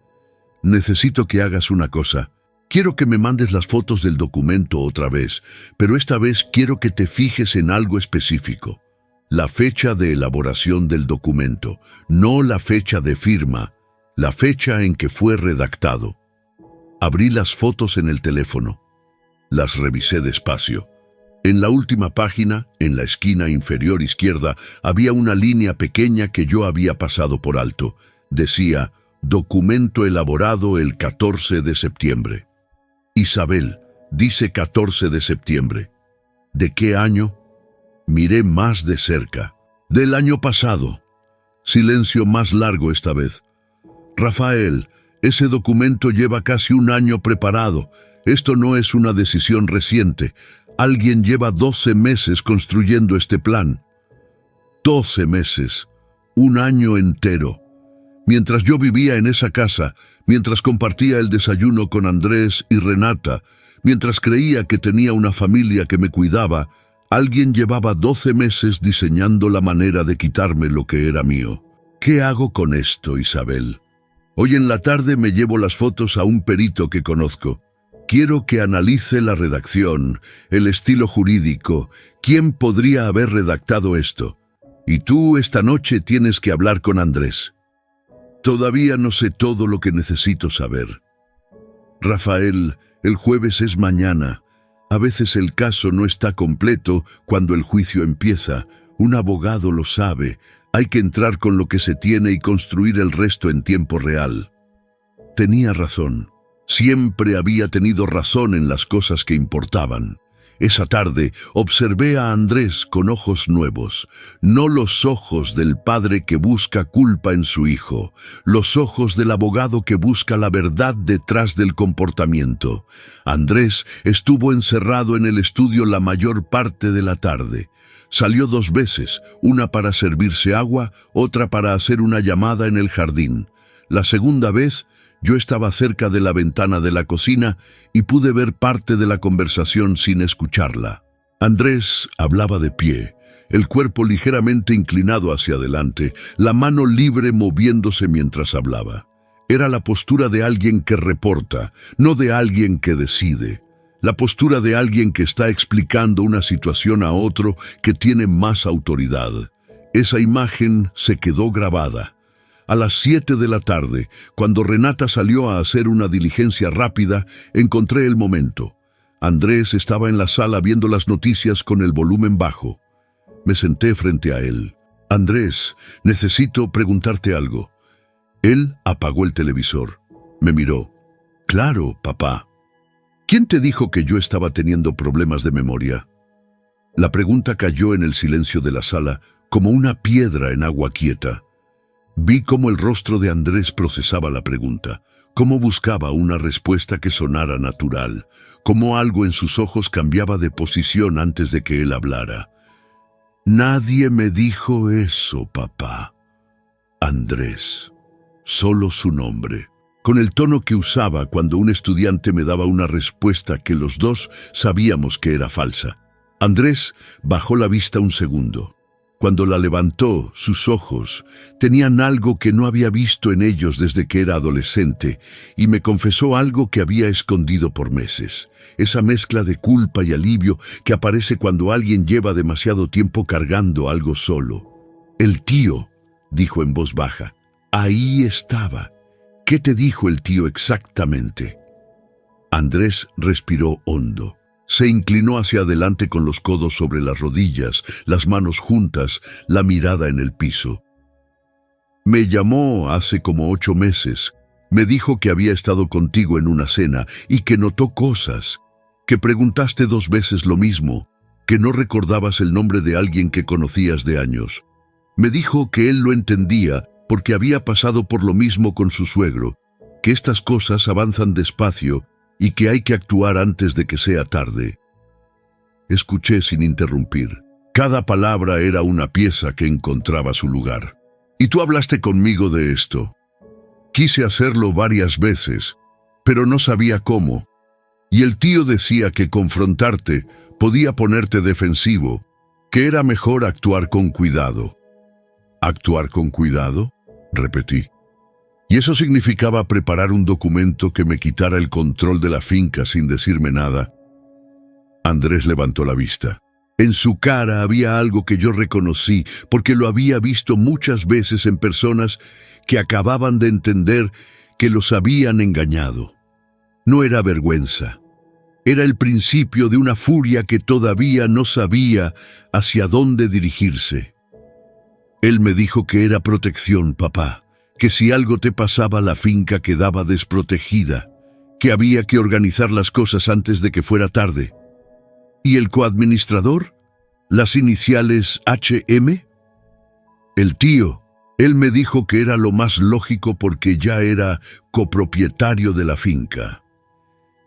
necesito que hagas una cosa. Quiero que me mandes las fotos del documento otra vez, pero esta vez quiero que te fijes en algo específico. La fecha de elaboración del documento, no la fecha de firma, la fecha en que fue redactado». Abrí las fotos en el teléfono. Las revisé despacio. En la última página, en la esquina inferior izquierda, había una línea pequeña que yo había pasado por alto. Decía, «Documento elaborado el 14 de septiembre». «Isabel, dice 14 de septiembre. ¿De qué año?» Miré más de cerca. «Del año pasado». Silencio más largo esta vez. «Rafael, ese documento lleva casi un año preparado. Esto no es una decisión reciente. Alguien lleva 12 meses construyendo este plan». 12 meses. Un año entero. Mientras yo vivía en esa casa, mientras compartía el desayuno con Andrés y Renata, mientras creía que tenía una familia que me cuidaba, alguien llevaba 12 meses diseñando la manera de quitarme lo que era mío. ¿Qué hago con esto, Isabel? Hoy en la tarde me llevo las fotos a un perito que conozco. Quiero que analice la redacción, el estilo jurídico, quién podría haber redactado esto. Y tú esta noche tienes que hablar con Andrés. Todavía no sé todo lo que necesito saber. Rafael, el jueves es mañana. A veces el caso no está completo cuando el juicio empieza. Un abogado lo sabe. Hay que entrar con lo que se tiene y construir el resto en tiempo real. Tenía razón. Siempre había tenido razón en las cosas que importaban. Esa tarde observé a Andrés con ojos nuevos, no los ojos del padre que busca culpa en su hijo, los ojos del abogado que busca la verdad detrás del comportamiento. Andrés estuvo encerrado en el estudio la mayor parte de la tarde. Salió 2 veces, una para servirse agua, otra para hacer una llamada en el jardín. La segunda vez, yo estaba cerca de la ventana de la cocina y pude ver parte de la conversación sin escucharla. Andrés hablaba de pie, el cuerpo ligeramente inclinado hacia adelante, la mano libre moviéndose mientras hablaba. Era la postura de alguien que reporta, no de alguien que decide. La postura de alguien que está explicando una situación a otro que tiene más autoridad. Esa imagen se quedó grabada. A las 7 de la tarde, cuando Renata salió a hacer una diligencia rápida, encontré el momento. Andrés estaba en la sala viendo las noticias con el volumen bajo. Me senté frente a él. Andrés, necesito preguntarte algo. Él apagó el televisor. Me miró. Claro, papá. ¿Quién te dijo que yo estaba teniendo problemas de memoria? La pregunta cayó en el silencio de la sala como una piedra en agua quieta. Vi cómo el rostro de Andrés procesaba la pregunta, cómo buscaba una respuesta que sonara natural, cómo algo en sus ojos cambiaba de posición antes de que él hablara. Nadie me dijo eso, papá. Andrés. Solo su nombre. Con el tono que usaba cuando un estudiante me daba una respuesta que los dos sabíamos que era falsa. Andrés bajó la vista un segundo. Cuando la levantó, sus ojos tenían algo que no había visto en ellos desde que era adolescente, y me confesó algo que había escondido por meses. Esa mezcla de culpa y alivio que aparece cuando alguien lleva demasiado tiempo cargando algo solo. El tío, dijo en voz baja, ahí estaba. ¿Qué te dijo el tío exactamente? Andrés respiró hondo. Se inclinó hacia adelante con los codos sobre las rodillas, las manos juntas, la mirada en el piso. Me llamó hace como 8 meses. Me dijo que había estado contigo en una cena y que notó cosas, que preguntaste 2 veces lo mismo, que no recordabas el nombre de alguien que conocías de años. Me dijo que él lo entendía porque había pasado por lo mismo con su suegro, que estas cosas avanzan despacio y que hay que actuar antes de que sea tarde. Escuché sin interrumpir. Cada palabra era una pieza que encontraba su lugar. Y tú hablaste conmigo de esto. Quise hacerlo varias veces, pero no sabía cómo. Y el tío decía que confrontarte podía ponerte defensivo, que era mejor actuar con cuidado. ¿Actuar con cuidado? Repetí. Y eso significaba preparar un documento que me quitara el control de la finca sin decirme nada. Andrés levantó la vista. En su cara había algo que yo reconocí porque lo había visto muchas veces en personas que acababan de entender que los habían engañado. No era vergüenza. Era el principio de una furia que todavía no sabía hacia dónde dirigirse. Él me dijo que era protección, papá. Que si algo te pasaba la finca quedaba desprotegida, que había que organizar las cosas antes de que fuera tarde. ¿Y el coadministrador? ¿Las iniciales HM? El tío, él me dijo que era lo más lógico porque ya era copropietario de la finca.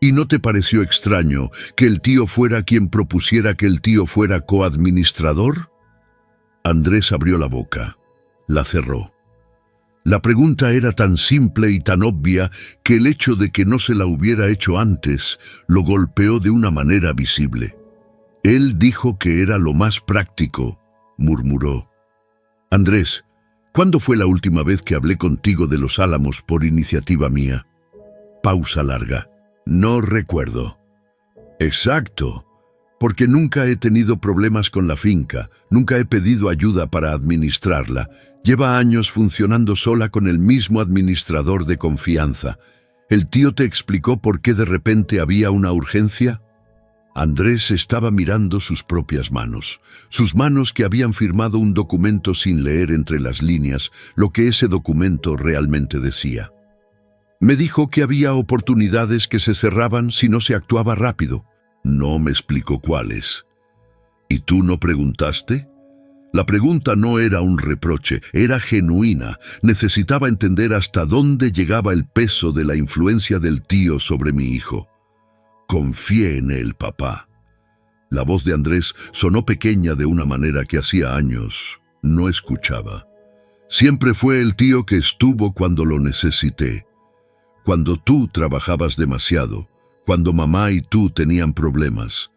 ¿Y no te pareció extraño que el tío fuera quien propusiera que el tío fuera coadministrador? Andrés abrió la boca, la cerró. La pregunta era tan simple y tan obvia que el hecho de que no se la hubiera hecho antes lo golpeó de una manera visible. Él dijo que era lo más práctico, murmuró. Andrés, ¿cuándo fue la última vez que hablé contigo de los Álamos por iniciativa mía? Pausa larga. No recuerdo. Exacto. Porque nunca he tenido problemas con la finca, nunca he pedido ayuda para administrarla. Lleva años funcionando sola con el mismo administrador de confianza. ¿El tío te explicó por qué de repente había una urgencia? Andrés estaba mirando sus propias manos que habían firmado un documento sin leer entre las líneas lo que ese documento realmente decía. Me dijo que había oportunidades que se cerraban si no se actuaba rápido. No me explicó cuáles. ¿Y tú no preguntaste? La pregunta no era un reproche, era genuina. Necesitaba entender hasta dónde llegaba el peso de la influencia del tío sobre mi hijo. Confié en él, papá. La voz de Andrés sonó pequeña de una manera que hacía años no escuchaba. Siempre fue el tío que estuvo cuando lo necesité. Cuando tú trabajabas demasiado, cuando mamá y tú tenían problemas,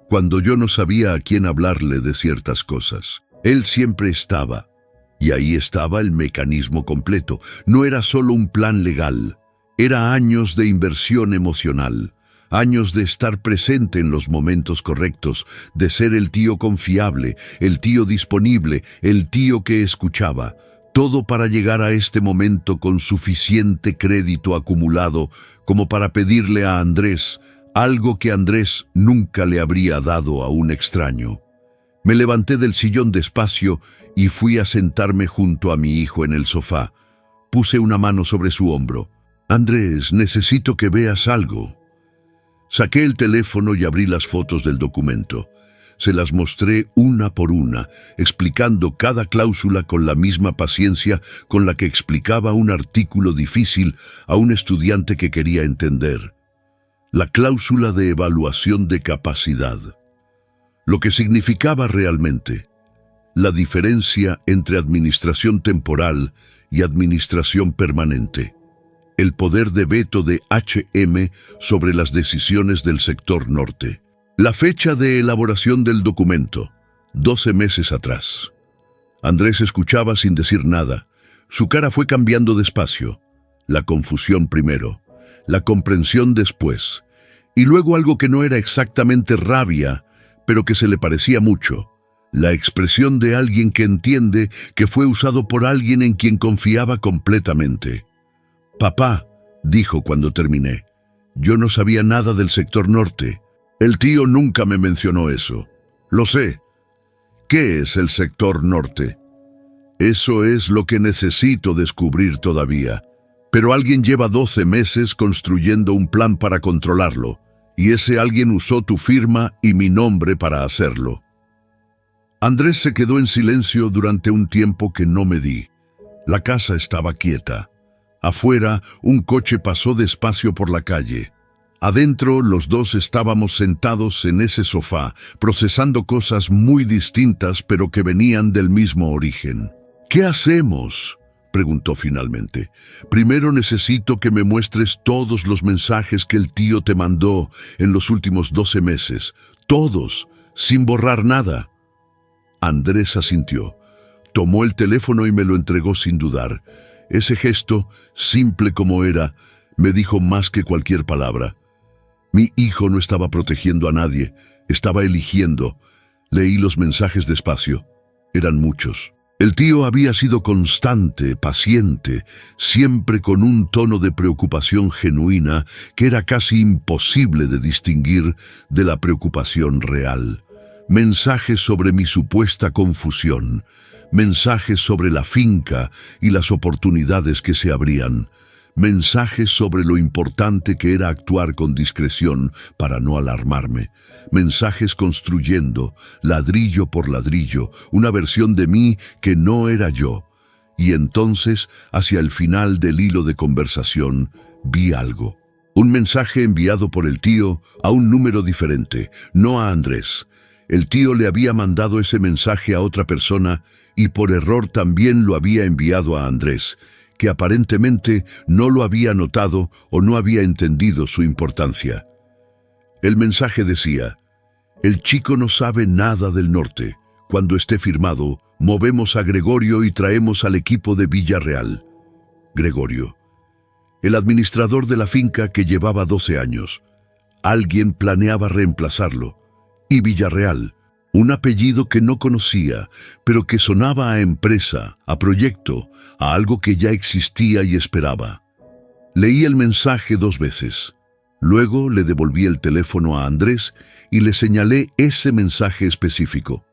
cuando yo no sabía a quién hablarle de ciertas cosas. Él siempre estaba, y ahí estaba el mecanismo completo. No era solo un plan legal, era años de inversión emocional, años de estar presente en los momentos correctos, de ser el tío confiable, el tío disponible, el tío que escuchaba. Todo para llegar a este momento con suficiente crédito acumulado como para pedirle a Andrés algo que Andrés nunca le habría dado a un extraño. Me levanté del sillón despacio y fui a sentarme junto a mi hijo en el sofá. Puse una mano sobre su hombro. «Andrés, necesito que veas algo». Saqué el teléfono y abrí las fotos del documento. Se las mostré una por una, explicando cada cláusula con la misma paciencia con la que explicaba un artículo difícil a un estudiante que quería entender. La cláusula de evaluación de capacidad. Lo que significaba realmente la diferencia entre administración temporal y administración permanente. El poder de veto de HM sobre las decisiones del sector norte. La fecha de elaboración del documento, 12 meses atrás. Andrés escuchaba sin decir nada. Su cara fue cambiando despacio. La confusión primero, la comprensión después, y luego algo que no era exactamente rabia, pero que se le parecía mucho. La expresión de alguien que entiende que fue usado por alguien en quien confiaba completamente. «Papá», dijo cuando terminé, «yo no sabía nada del sector norte. El tío nunca me mencionó eso. Lo sé. ¿Qué es el sector norte? Eso es lo que necesito descubrir todavía. Pero alguien lleva 12 meses construyendo un plan para controlarlo, y ese alguien usó tu firma y mi nombre para hacerlo». Andrés se quedó en silencio durante un tiempo que no me di. La casa estaba quieta. Afuera, un coche pasó despacio por la calle. Adentro, los dos estábamos sentados en ese sofá, procesando cosas muy distintas pero que venían del mismo origen. «¿Qué hacemos?», preguntó finalmente. «Primero necesito que me muestres todos los mensajes que el tío te mandó en los últimos 12 meses. Todos, sin borrar nada». Andrés asintió. Tomó el teléfono y me lo entregó sin dudar. Ese gesto, simple como era, me dijo más que cualquier palabra. Mi hijo no estaba protegiendo a nadie, estaba eligiendo. Leí los mensajes despacio. Eran muchos. El tío había sido constante, paciente, siempre con un tono de preocupación genuina que era casi imposible de distinguir de la preocupación real. Mensajes sobre mi supuesta confusión, mensajes sobre la finca y las oportunidades que se abrían, mensajes sobre lo importante que era actuar con discreción para no alarmarme, mensajes construyendo, ladrillo por ladrillo, una versión de mí que no era yo. Y entonces, hacia el final del hilo de conversación, vi algo. Un mensaje enviado por el tío a un número diferente, no a Andrés. El tío le había mandado ese mensaje a otra persona y por error también lo había enviado a Andrés, que aparentemente no lo había notado o no había entendido su importancia. El mensaje decía: «El chico no sabe nada del norte. Cuando esté firmado, movemos a Gregorio y traemos al equipo de Villarreal». Gregorio, el administrador de la finca que llevaba 12 años. Alguien planeaba reemplazarlo. Y Villarreal, un apellido que no conocía, pero que sonaba a empresa, a proyecto, a algo que ya existía y esperaba. Leí el mensaje 2 veces. Luego le devolví el teléfono a Andrés y le señalé ese mensaje específico.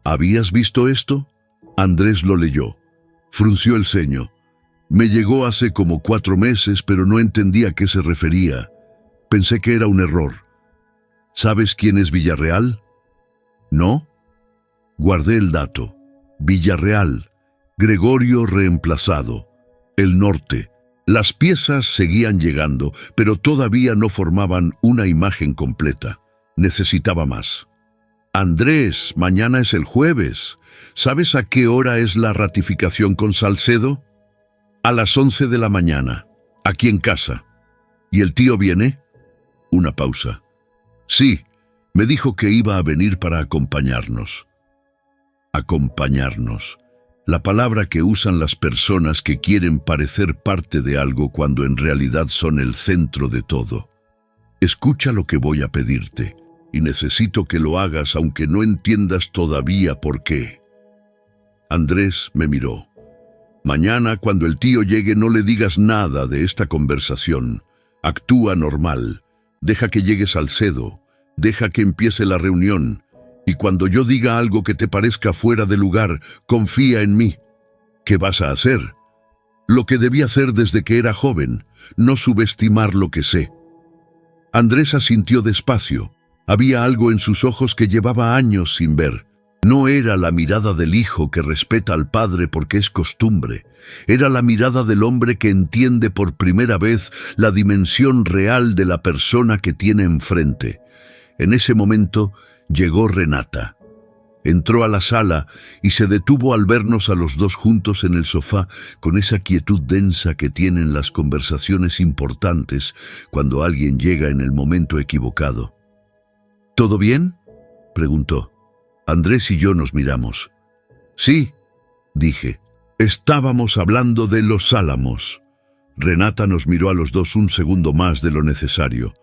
«¿Habías visto esto?». Andrés lo leyó. Frunció el ceño. «Me llegó hace como 4 meses, pero no entendía a qué se refería. Pensé que era un error». «¿Sabes quién es Villarreal?». «No». Guardé el dato. Villarreal. Gregorio reemplazado. El norte. Las piezas seguían llegando, pero todavía no formaban una imagen completa. Necesitaba más. «Andrés, mañana es el jueves. ¿Sabes a qué hora es la ratificación con Salcedo?». «A las 11 de la mañana. Aquí en casa». «¿Y el tío viene?». Una pausa. «Sí, me dijo que iba a venir para acompañarnos». Acompañarnos. La palabra que usan las personas que quieren parecer parte de algo cuando en realidad son el centro de todo. Escucha lo que voy a pedirte, y necesito que lo hagas aunque no entiendas todavía por qué. Andrés me miró. «Mañana, cuando el tío llegue, no le digas nada de esta conversación. Actúa normal. Deja que llegue Salcedo, deja que empiece la reunión, y cuando yo diga algo que te parezca fuera de lugar, confía en mí. ¿Qué vas a hacer? Lo que debí hacer desde que era joven, no subestimar lo que sé. Andrés asintió despacio. Había algo en sus ojos que llevaba años sin ver. No era la mirada del hijo que respeta al padre porque es costumbre. Era la mirada del hombre que entiende por primera vez la dimensión real de la persona que tiene enfrente. En ese momento llegó Renata. Entró a la sala y se detuvo al vernos a los dos juntos en el sofá con esa quietud densa que tienen las conversaciones importantes cuando alguien llega en el momento equivocado. ¿Todo bien?, preguntó. Andrés y yo nos miramos. Sí, dije. Estábamos hablando de los Álamos. Renata nos miró a los dos un segundo más de lo necesario.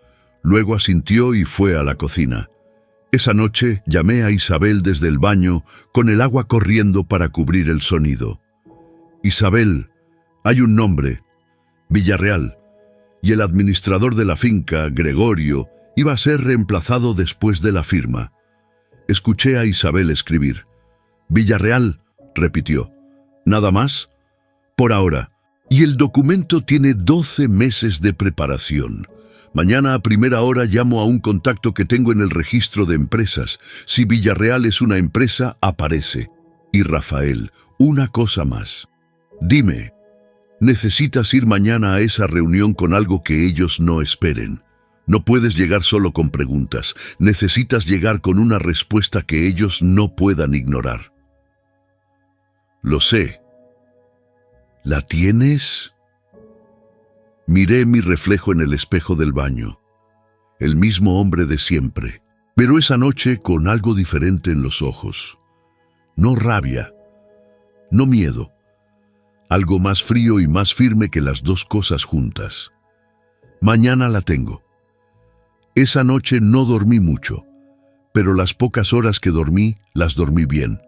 Luego asintió y fue a la cocina. Esa noche llamé a Isabel desde el baño con el agua corriendo para cubrir el sonido. Isabel, hay un nombre, Villarreal, y el administrador de la finca, Gregorio, iba a ser reemplazado después de la firma. Escuché a Isabel escribir. Villarreal, repitió. ¿Nada más? Por ahora. Y el documento tiene 12 meses de preparación. Mañana a primera hora llamo a un contacto que tengo en el registro de empresas. Si Villarreal es una empresa, aparece. Y Rafael, una cosa más. Dime, necesitas ir mañana a esa reunión con algo que ellos no esperen. No puedes llegar solo con preguntas. Necesitas llegar con una respuesta que ellos no puedan ignorar. Lo sé. ¿La tienes? Miré mi reflejo en el espejo del baño. El mismo hombre de siempre, pero esa noche con algo diferente en los ojos. No rabia, no miedo. Algo más frío y más firme que las dos cosas juntas. Mañana la tengo. Esa noche no dormí mucho, pero las pocas horas que dormí, las dormí bien.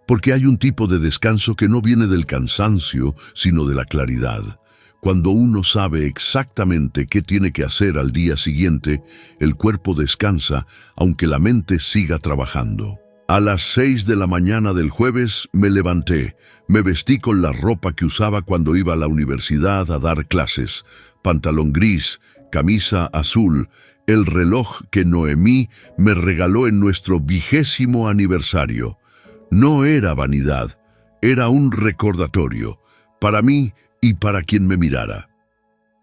Porque hay un tipo de descanso que no viene del cansancio, sino de la claridad. Cuando uno sabe exactamente qué tiene que hacer al día siguiente, el cuerpo descansa, aunque la mente siga trabajando. A las 6 de la mañana del jueves me levanté, me vestí con la ropa que usaba cuando iba a la universidad a dar clases, pantalón gris, camisa azul, el reloj que Noemí me regaló en nuestro 20º aniversario. No era vanidad, era un recordatorio, para mí y para quien me mirara.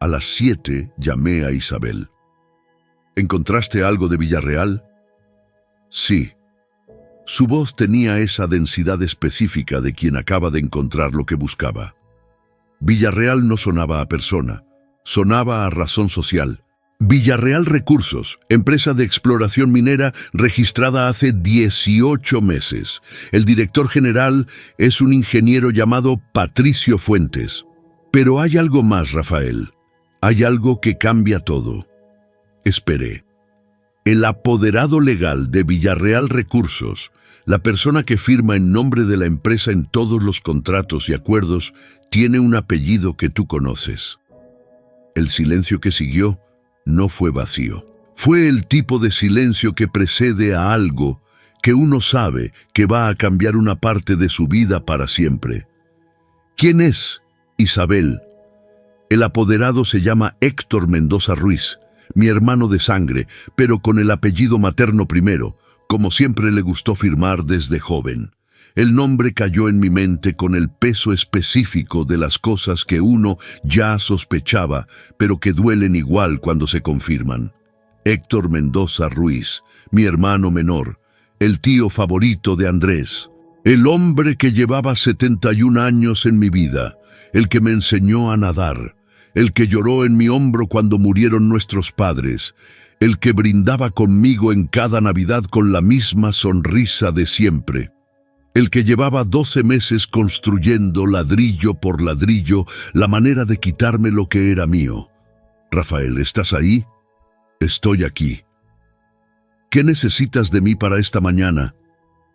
A las 7 llamé a Isabel. ¿Encontraste algo de Villarreal? Sí. Su voz tenía esa densidad específica de quien acaba de encontrar lo que buscaba. Villarreal no sonaba a persona, sonaba a razón social. Villarreal Recursos, empresa de exploración minera registrada hace 18 meses. El director general es un ingeniero llamado Patricio Fuentes. Pero hay algo más, Rafael. Hay algo que cambia todo. Esperé. El apoderado legal de Villarreal Recursos, la persona que firma en nombre de la empresa en todos los contratos y acuerdos, tiene un apellido que tú conoces. El silencio que siguió no fue vacío. Fue el tipo de silencio que precede a algo que uno sabe que va a cambiar una parte de su vida para siempre. ¿Quién es Isabel? El apoderado se llama Héctor Mendoza Ruiz, mi hermano de sangre, pero con el apellido materno primero, como siempre le gustó firmar desde joven. El nombre cayó en mi mente con el peso específico de las cosas que uno ya sospechaba, pero que duelen igual cuando se confirman. Héctor Mendoza Ruiz, mi hermano menor, el tío favorito de Andrés, el hombre que llevaba 71 años en mi vida, el que me enseñó a nadar, el que lloró en mi hombro cuando murieron nuestros padres, el que brindaba conmigo en cada Navidad con la misma sonrisa de siempre. El que llevaba 12 meses construyendo ladrillo por ladrillo la manera de quitarme lo que era mío. Rafael, ¿estás ahí? Estoy aquí. ¿Qué necesitas de mí para esta mañana?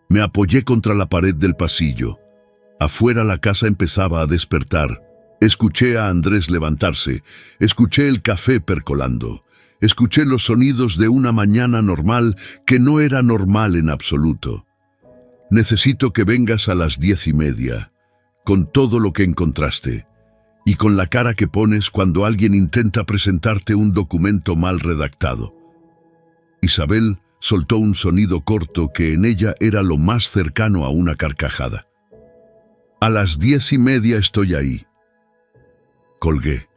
Me apoyé contra la pared del pasillo. Afuera la casa empezaba a despertar. Escuché a Andrés levantarse. Escuché el café percolando. Escuché los sonidos de una mañana normal que no era normal en absoluto. Necesito que vengas a las 10:30, con todo lo que encontraste, y con la cara que pones cuando alguien intenta presentarte un documento mal redactado. Isabel soltó un sonido corto que en ella era lo más cercano a una carcajada. A las 10:30 estoy ahí. Colgué.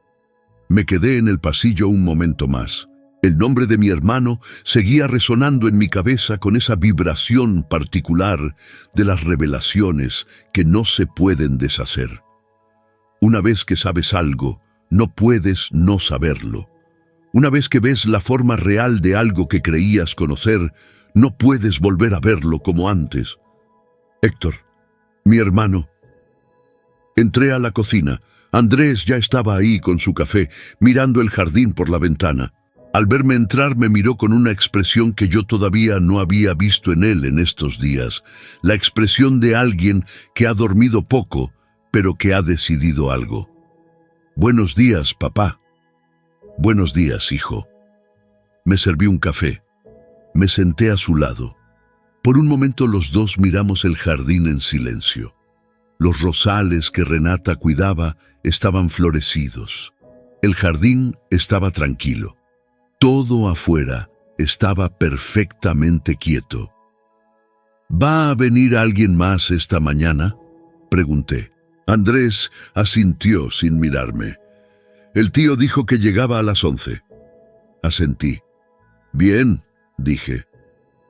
Me quedé en el pasillo un momento más. El nombre de mi hermano seguía resonando en mi cabeza con esa vibración particular de las revelaciones que no se pueden deshacer. Una vez que sabes algo, no puedes no saberlo. Una vez que ves la forma real de algo que creías conocer, no puedes volver a verlo como antes. Héctor, mi hermano. Entré a la cocina. Andrés ya estaba ahí con su café, mirando el jardín por la ventana. Al verme entrar me miró con una expresión que yo todavía no había visto en él en estos días. La expresión de alguien que ha dormido poco, pero que ha decidido algo. Buenos días, papá. Buenos días, hijo. Me serví un café. Me senté a su lado. Por un momento los dos miramos el jardín en silencio. Los rosales que Renata cuidaba estaban florecidos. El jardín estaba tranquilo. Todo afuera estaba perfectamente quieto. ¿Va a venir alguien más esta mañana?, pregunté. Andrés asintió sin mirarme. El tío dijo que llegaba a las 11. Asentí. Bien, dije.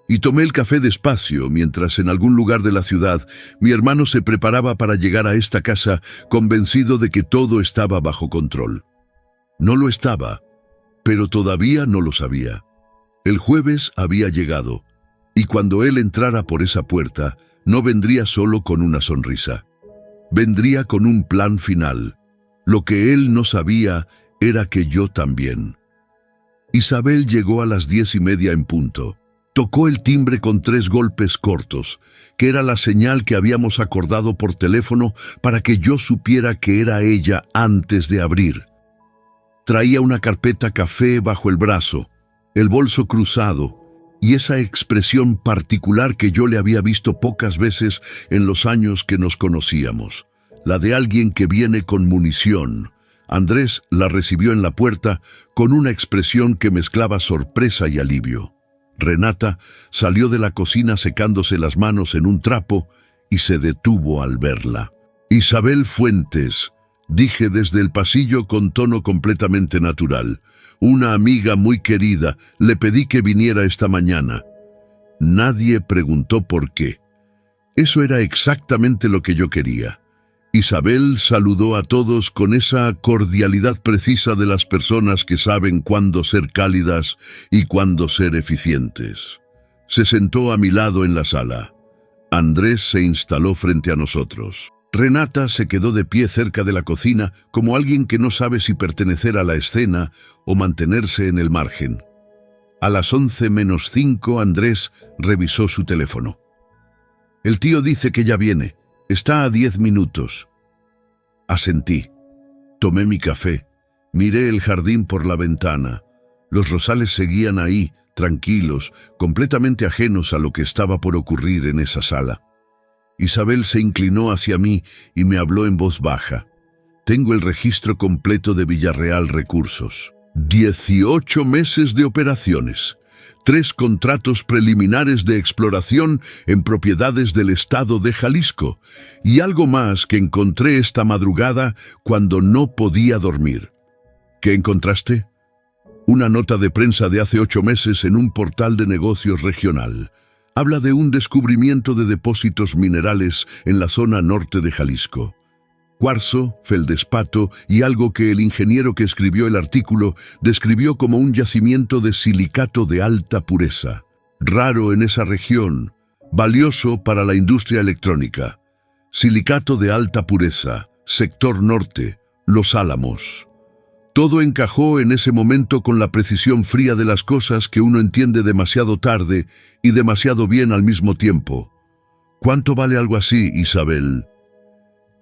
Y tomé el café despacio mientras en algún lugar de la ciudad mi hermano se preparaba para llegar a esta casa convencido de que todo estaba bajo control. No lo estaba, pero todavía no lo sabía. El jueves había llegado, y cuando él entrara por esa puerta, no vendría solo con una sonrisa. Vendría con un plan final. Lo que él no sabía era que yo también. Isabel llegó a las 10:30 en punto. Tocó el timbre con 3 golpes cortos, que era la señal que habíamos acordado por teléfono para que yo supiera que era ella antes de abrir. Traía una carpeta café bajo el brazo, el bolso cruzado, y esa expresión particular que yo le había visto pocas veces en los años que nos conocíamos, la de alguien que viene con munición. Andrés la recibió en la puerta con una expresión que mezclaba sorpresa y alivio. Renata salió de la cocina secándose las manos en un trapo y se detuvo al verla. Isabel Fuentes, dije desde el pasillo con tono completamente natural. Una amiga muy querida, le pedí que viniera esta mañana. Nadie preguntó por qué. Eso era exactamente lo que yo quería. Isabel saludó a todos con esa cordialidad precisa de las personas que saben cuándo ser cálidas y cuándo ser eficientes. Se sentó a mi lado en la sala. Andrés se instaló frente a nosotros. Renata se quedó de pie cerca de la cocina como alguien que no sabe si pertenecer a la escena o mantenerse en el margen. A las 11:05 Andrés revisó su teléfono. El tío dice que ya viene. Está a 10 minutos. Asentí. Tomé mi café. Miré el jardín por la ventana. Los rosales seguían ahí, tranquilos, completamente ajenos a lo que estaba por ocurrir en esa sala. Isabel se inclinó hacia mí y me habló en voz baja. Tengo el registro completo de Villarreal Recursos. 18 meses de operaciones. 3 contratos preliminares de exploración en propiedades del estado de Jalisco y algo más que encontré esta madrugada cuando no podía dormir. ¿Qué encontraste? Una nota de prensa de hace 8 meses en un portal de negocios regional. Habla de un descubrimiento de depósitos minerales en la zona norte de Jalisco. Cuarzo, feldespato y algo que el ingeniero que escribió el artículo describió como un yacimiento de silicato de alta pureza, raro en esa región, valioso para la industria electrónica. Silicato de alta pureza, sector norte, Los Álamos. Todo encajó en ese momento con la precisión fría de las cosas que uno entiende demasiado tarde y demasiado bien al mismo tiempo. ¿Cuánto vale algo así, Isabel?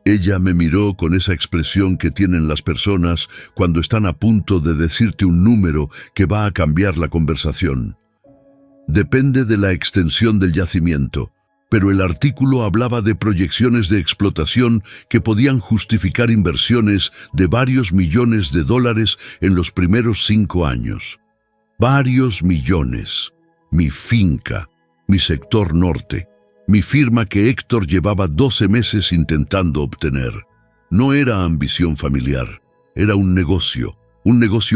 Ella me miró con esa expresión que tienen las personas cuando están a punto de decirte un número que va a cambiar la conversación. Depende de la extensión del yacimiento, pero el artículo hablaba de proyecciones de explotación que podían justificar inversiones de varios millones de dólares en los primeros 5 años. Varios millones. Mi finca, mi sector norte, mi firma que Héctor llevaba 12 meses intentando obtener. No era ambición familiar, era un negocio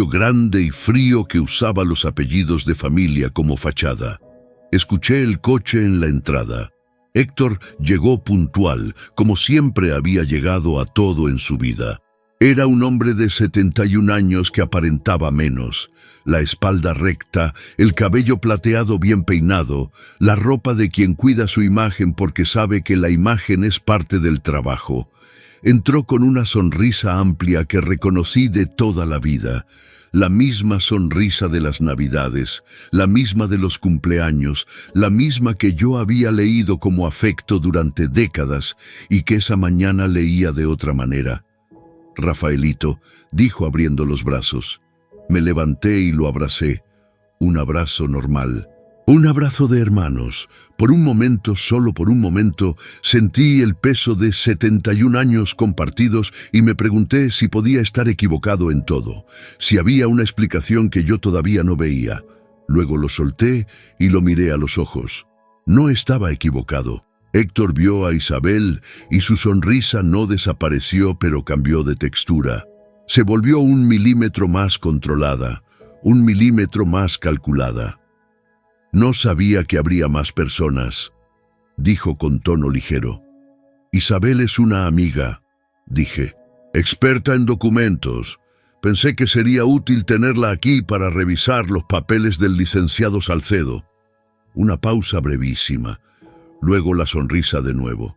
grande y frío que usaba los apellidos de familia como fachada. Escuché el coche en la entrada. Héctor llegó puntual, como siempre había llegado a todo en su vida. Era un hombre de 71 años que aparentaba menos. La espalda recta, el cabello plateado bien peinado, la ropa de quien cuida su imagen porque sabe que la imagen es parte del trabajo. Entró con una sonrisa amplia que reconocí de toda la vida. La misma sonrisa de las Navidades, la misma de los cumpleaños, la misma que yo había leído como afecto durante décadas y que esa mañana leía de otra manera. Rafaelito, dijo abriendo los brazos. Me levanté y lo abracé. Un abrazo normal. Un abrazo de hermanos. Por un momento, solo por un momento, sentí el peso de 71 años compartidos y me pregunté si podía estar equivocado en todo, si había una explicación que yo todavía no veía. Luego lo solté y lo miré a los ojos. No estaba equivocado. Héctor vio a Isabel y su sonrisa no desapareció, pero cambió de textura. Se volvió 1 milímetro más controlada, 1 milímetro más calculada. No sabía que habría más personas, dijo con tono ligero. Isabel es una amiga, dije, experta en documentos. Pensé que sería útil tenerla aquí para revisar los papeles del licenciado Salcedo. Una pausa brevísima, luego la sonrisa de nuevo.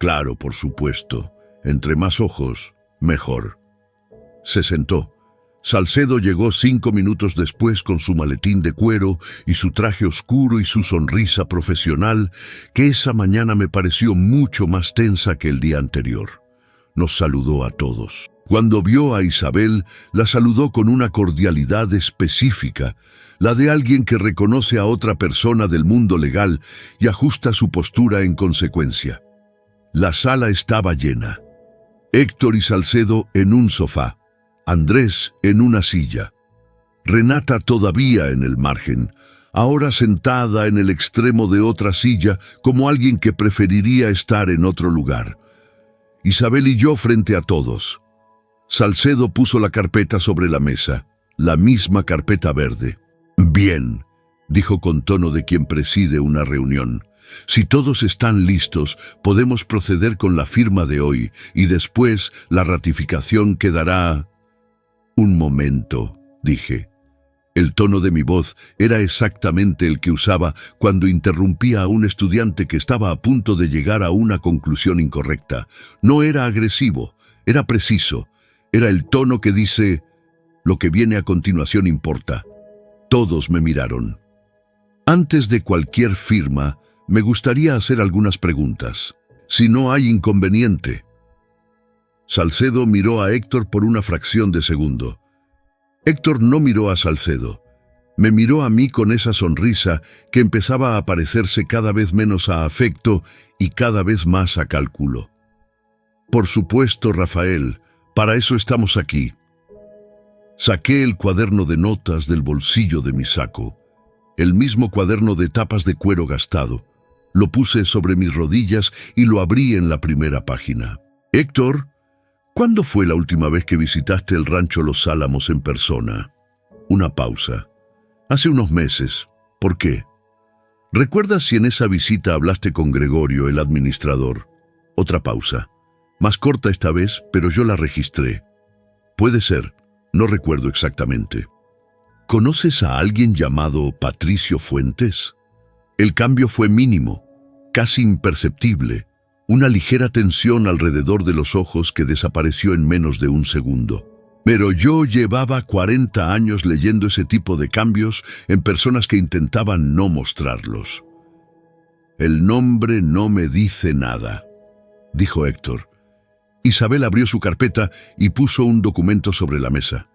Claro, por supuesto, entre más ojos, mejor. Se sentó. Salcedo llegó 5 minutos después con su maletín de cuero y su traje oscuro y su sonrisa profesional, que esa mañana me pareció mucho más tensa que el día anterior. Nos saludó a todos. Cuando vio a Isabel, la saludó con una cordialidad específica, la de alguien que reconoce a otra persona del mundo legal y ajusta su postura en consecuencia. La sala estaba llena. Héctor y Salcedo en un sofá. Andrés en una silla. Renata todavía en el margen, ahora sentada en el extremo de otra silla como alguien que preferiría estar en otro lugar. Isabel y yo frente a todos. Salcedo puso la carpeta sobre la mesa, la misma carpeta verde. Bien, dijo con tono de quien preside una reunión. Si todos están listos, podemos proceder con la firma de hoy y después la ratificación quedará... Un momento, dije. El tono de mi voz era exactamente el que usaba cuando interrumpía a un estudiante que estaba a punto de llegar a una conclusión incorrecta. No era agresivo, era preciso. Era el tono que dice, lo que viene a continuación importa. Todos me miraron. Antes de cualquier firma, me gustaría hacer algunas preguntas. Si no hay inconveniente. Salcedo miró a Héctor por una fracción de segundo. Héctor no miró a Salcedo. Me miró a mí con esa sonrisa que empezaba a parecerse cada vez menos a afecto y cada vez más a cálculo. Por supuesto, Rafael, para eso estamos aquí. Saqué el cuaderno de notas del bolsillo de mi saco, el mismo cuaderno de tapas de cuero gastado. Lo puse sobre mis rodillas y lo abrí en la primera página. Héctor, ¿cuándo fue la última vez que visitaste el rancho Los Álamos en persona? Una pausa. Hace unos meses. ¿Por qué? ¿Recuerdas si en esa visita hablaste con Gregorio, el administrador? Otra pausa. Más corta esta vez, pero yo la registré. Puede ser. No recuerdo exactamente. ¿Conoces a alguien llamado Patricio Fuentes? El cambio fue mínimo, casi imperceptible. Una ligera tensión alrededor de los ojos que desapareció en menos de un segundo. Pero yo llevaba 40 años leyendo ese tipo de cambios en personas que intentaban no mostrarlos. El nombre no me dice nada, dijo Héctor. Isabel abrió su carpeta y puso un documento sobre la mesa.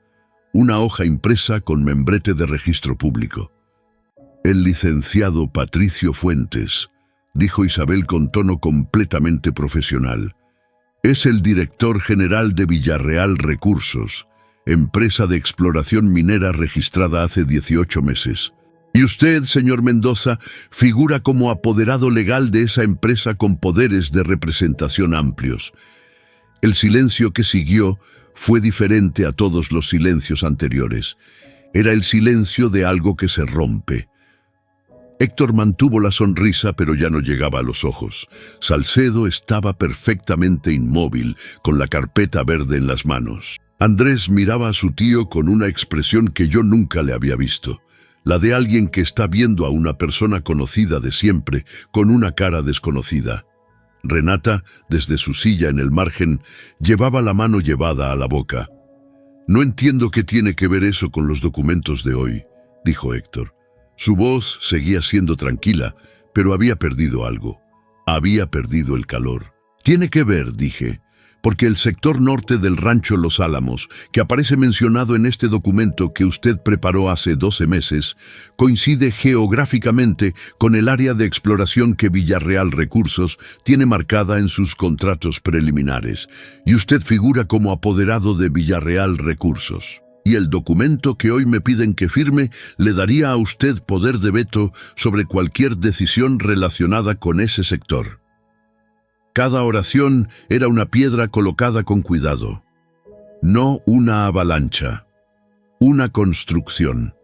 Una hoja impresa con membrete de registro público. «El licenciado Patricio Fuentes», dijo Isabel con tono completamente profesional. «Es el director general de Villarreal Recursos, empresa de exploración minera registrada hace 18 meses. Y usted, señor Mendoza, figura como apoderado legal de esa empresa con poderes de representación amplios». El silencio que siguió fue diferente a todos los silencios anteriores. Era el silencio de algo que se rompe. Héctor mantuvo la sonrisa, pero ya no llegaba a los ojos. Salcedo estaba perfectamente inmóvil, con la carpeta verde en las manos. Andrés miraba a su tío con una expresión que yo nunca le había visto, la de alguien que está viendo a una persona conocida de siempre, con una cara desconocida. Renata, desde su silla en el margen, llevaba la mano llevada a la boca. «No entiendo qué tiene que ver eso con los documentos de hoy», dijo Héctor. Su voz seguía siendo tranquila, pero había perdido algo. Había perdido el calor. «Tiene que ver», dije, «porque el sector norte del rancho Los Álamos, que aparece mencionado en este documento que usted preparó hace 12 meses, coincide geográficamente con el área de exploración que Villarreal Recursos tiene marcada en sus contratos preliminares, y usted figura como apoderado de Villarreal Recursos. Y el documento que hoy me piden que firme le daría a usted poder de veto sobre cualquier decisión relacionada con ese sector». Cada oración era una piedra colocada con cuidado. No una avalancha, una construcción.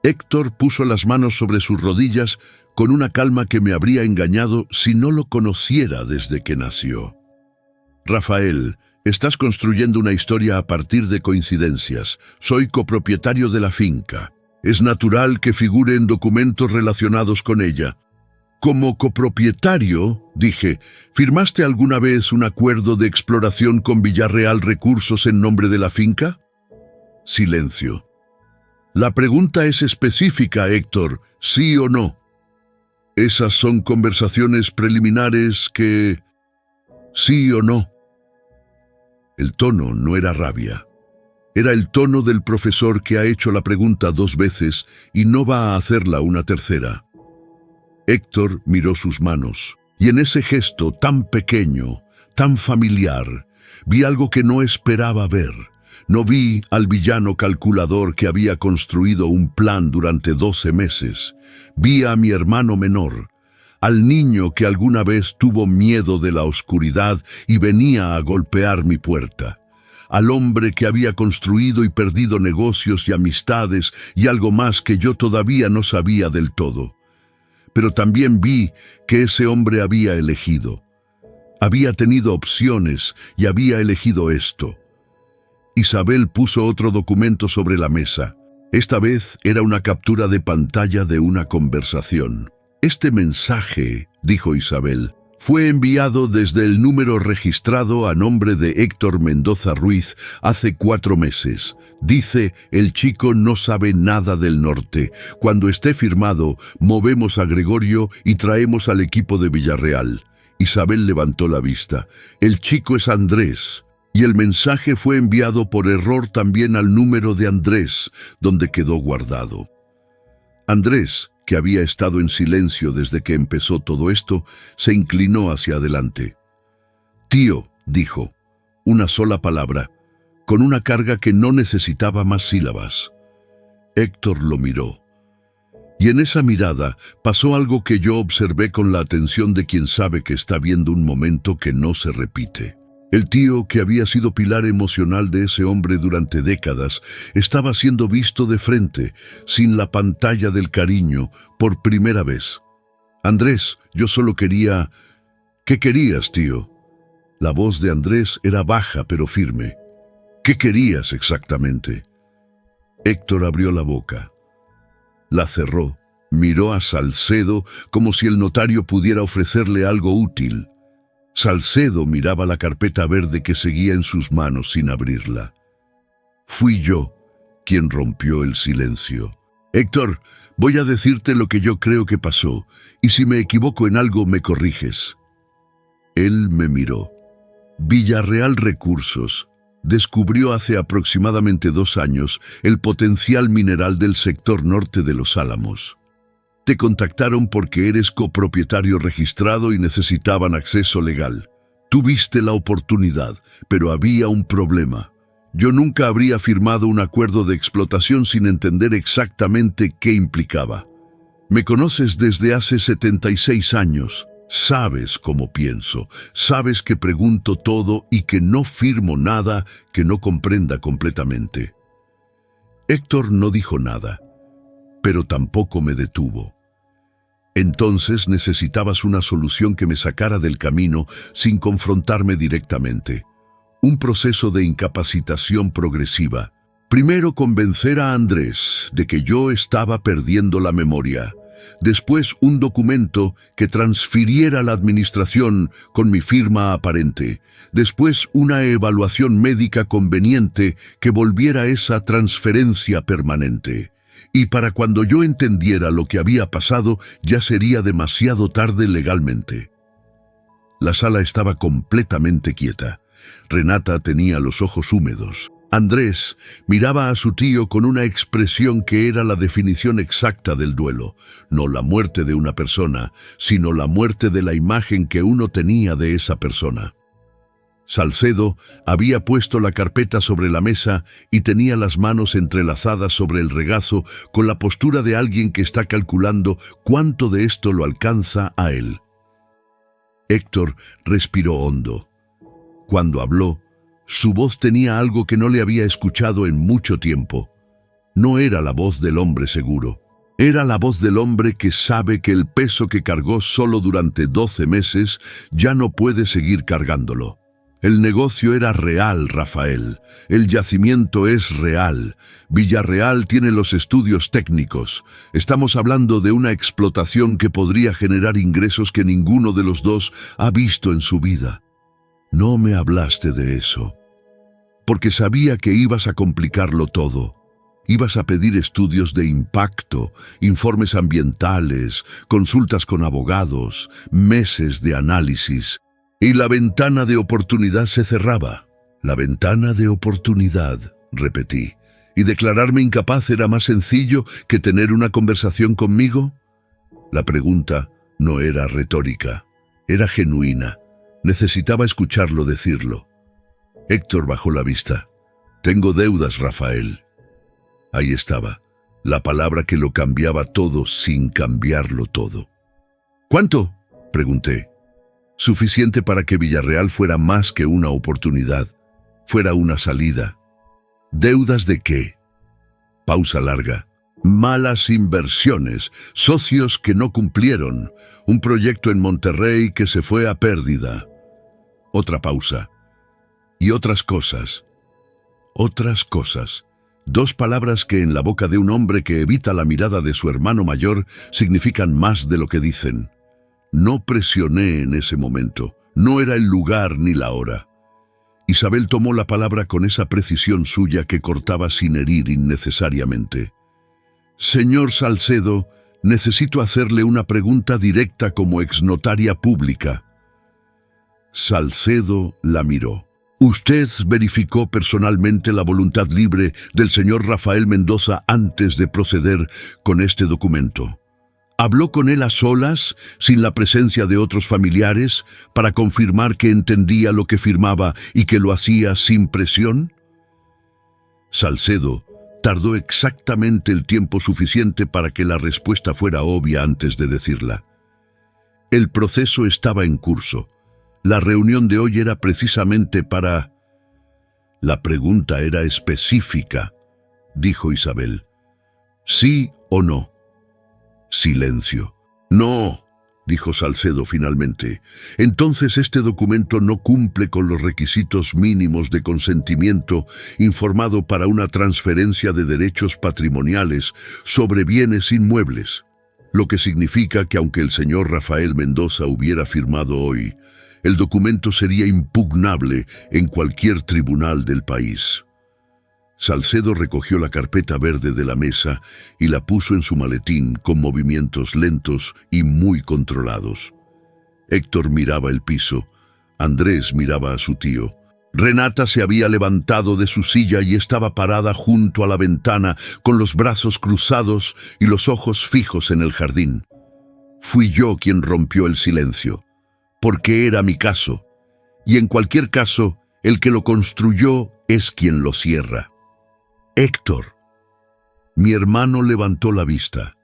Héctor puso las manos sobre sus rodillas con una calma que me habría engañado si no lo conociera desde que nació. «Rafael, estás construyendo una historia a partir de coincidencias. Soy copropietario de la finca. Es natural que figure en documentos relacionados con ella». «Como copropietario», dije, «¿firmaste alguna vez un acuerdo de exploración con Villarreal Recursos en nombre de la finca?» Silencio. «La pregunta es específica, Héctor, ¿sí o no?» «Esas son conversaciones preliminares que... ¿sí o no?» El tono no era rabia. Era el tono del profesor que ha hecho la pregunta 2 veces y no va a hacerla una tercera. Héctor miró sus manos, y en ese gesto tan pequeño, tan familiar, vi algo que no esperaba ver. No vi al villano calculador que había construido un plan durante 12 meses. Vi a mi hermano menor, al niño que alguna vez tuvo miedo de la oscuridad y venía a golpear mi puerta. Al hombre que había construido y perdido negocios y amistades y algo más que yo todavía no sabía del todo. Pero también vi que ese hombre había elegido. Había tenido opciones y había elegido esto. Isabel puso otro documento sobre la mesa. Esta vez era una captura de pantalla de una conversación. «Este mensaje», dijo Isabel, «fue enviado desde el número registrado a nombre de Héctor Mendoza Ruiz hace 4 meses. Dice, el chico no sabe nada del norte. Cuando esté firmado, movemos a Gregorio y traemos al equipo de Villarreal». Isabel levantó la vista. «El chico es Andrés». Y el mensaje fue enviado por error también al número de Andrés, donde quedó guardado. Andrés, que había estado en silencio desde que empezó todo esto, se inclinó hacia adelante. «Tío», dijo, una sola palabra, con una carga que no necesitaba más sílabas. Héctor lo miró. Y en esa mirada pasó algo que yo observé con la atención de quien sabe que está viendo un momento que no se repite. El tío, que había sido pilar emocional de ese hombre durante décadas, estaba siendo visto de frente, sin la pantalla del cariño, por primera vez. «Andrés, yo solo quería...» «¿Qué querías, tío?» La voz de Andrés era baja pero firme. «¿Qué querías exactamente?» Héctor abrió la boca. La cerró, miró a Salcedo como si el notario pudiera ofrecerle algo útil. Salcedo miraba la carpeta verde que seguía en sus manos sin abrirla. Fui yo quien rompió el silencio. «Héctor, voy a decirte lo que yo creo que pasó, y si me equivoco en algo me corriges». Él me miró. Villarreal Recursos descubrió hace aproximadamente 2 años el potencial mineral del sector norte de Los Álamos. Te contactaron porque eres copropietario registrado y necesitaban acceso legal. Tuviste la oportunidad, pero había un problema. Yo nunca habría firmado un acuerdo de explotación sin entender exactamente qué implicaba. Me conoces desde hace 76 años. Sabes cómo pienso, sabes que pregunto todo y que no firmo nada que no comprenda completamente. Héctor no dijo nada, pero tampoco me detuvo. Entonces necesitabas una solución que me sacara del camino sin confrontarme directamente. Un proceso de incapacitación progresiva. Primero convencer a Andrés de que yo estaba perdiendo la memoria. Después un documento que transfiriera la administración con mi firma aparente. Después una evaluación médica conveniente que volviera esa transferencia permanente. Y para cuando yo entendiera lo que había pasado, ya sería demasiado tarde legalmente. La sala estaba completamente quieta. Renata tenía los ojos húmedos. Andrés miraba a su tío con una expresión que era la definición exacta del duelo. No la muerte de una persona, sino la muerte de la imagen que uno tenía de esa persona. Salcedo había puesto la carpeta sobre la mesa y tenía las manos entrelazadas sobre el regazo con la postura de alguien que está calculando cuánto de esto lo alcanza a él. Héctor respiró hondo. Cuando habló, su voz tenía algo que no le había escuchado en mucho tiempo. No era la voz del hombre seguro. Era la voz del hombre que sabe que el peso que cargó solo durante 12 meses ya no puede seguir cargándolo. El negocio era real, Rafael. El yacimiento es real. Villarreal tiene los estudios técnicos. Estamos hablando de una explotación que podría generar ingresos que ninguno de los dos ha visto en su vida. No me hablaste de eso, porque sabía que ibas a complicarlo todo. Ibas a pedir estudios de impacto, informes ambientales, consultas con abogados, meses de análisis. Y la ventana de oportunidad se cerraba. La ventana de oportunidad, repetí. ¿Y declararme incapaz era más sencillo que tener una conversación conmigo? La pregunta no era retórica, era genuina. Necesitaba escucharlo decirlo. Héctor bajó la vista. Tengo deudas, Rafael. Ahí estaba, la palabra que lo cambiaba todo sin cambiarlo todo. ¿Cuánto?, pregunté. Suficiente para que Villarreal fuera más que una oportunidad, fuera una salida. ¿Deudas de qué? Pausa larga. Malas inversiones, socios que no cumplieron, un proyecto en Monterrey que se fue a pérdida. Otra pausa. Y otras cosas. Otras cosas. 2 palabras que en la boca de un hombre que evita la mirada de su hermano mayor significan más de lo que dicen. No presioné en ese momento. No era el lugar ni la hora. Isabel tomó la palabra con esa precisión suya que cortaba sin herir innecesariamente. Señor Salcedo, necesito hacerle una pregunta directa como exnotaria pública. Salcedo la miró. ¿Usted verificó personalmente la voluntad libre del señor Rafael Mendoza antes de proceder con este documento? ¿Habló con él a solas, sin la presencia de otros familiares, para confirmar que entendía lo que firmaba y que lo hacía sin presión? Salcedo tardó exactamente el tiempo suficiente para que la respuesta fuera obvia antes de decirla. El proceso estaba en curso. La reunión de hoy era precisamente para... La pregunta era específica, dijo Isabel. ¿Sí o no? Silencio. No, dijo Salcedo finalmente. Entonces este documento no cumple con los requisitos mínimos de consentimiento informado para una transferencia de derechos patrimoniales sobre bienes inmuebles. Lo que significa que aunque el señor Rafael Mendoza hubiera firmado hoy, el documento sería impugnable en cualquier tribunal del país. Salcedo recogió la carpeta verde de la mesa y la puso en su maletín con movimientos lentos y muy controlados. Héctor miraba el piso, Andrés miraba a su tío. Renata se había levantado de su silla y estaba parada junto a la ventana, con los brazos cruzados y los ojos fijos en el jardín. Fui yo quien rompió el silencio, porque era mi caso, y en cualquier caso, el que lo construyó es quien lo cierra. Héctor. Mi hermano levantó la vista.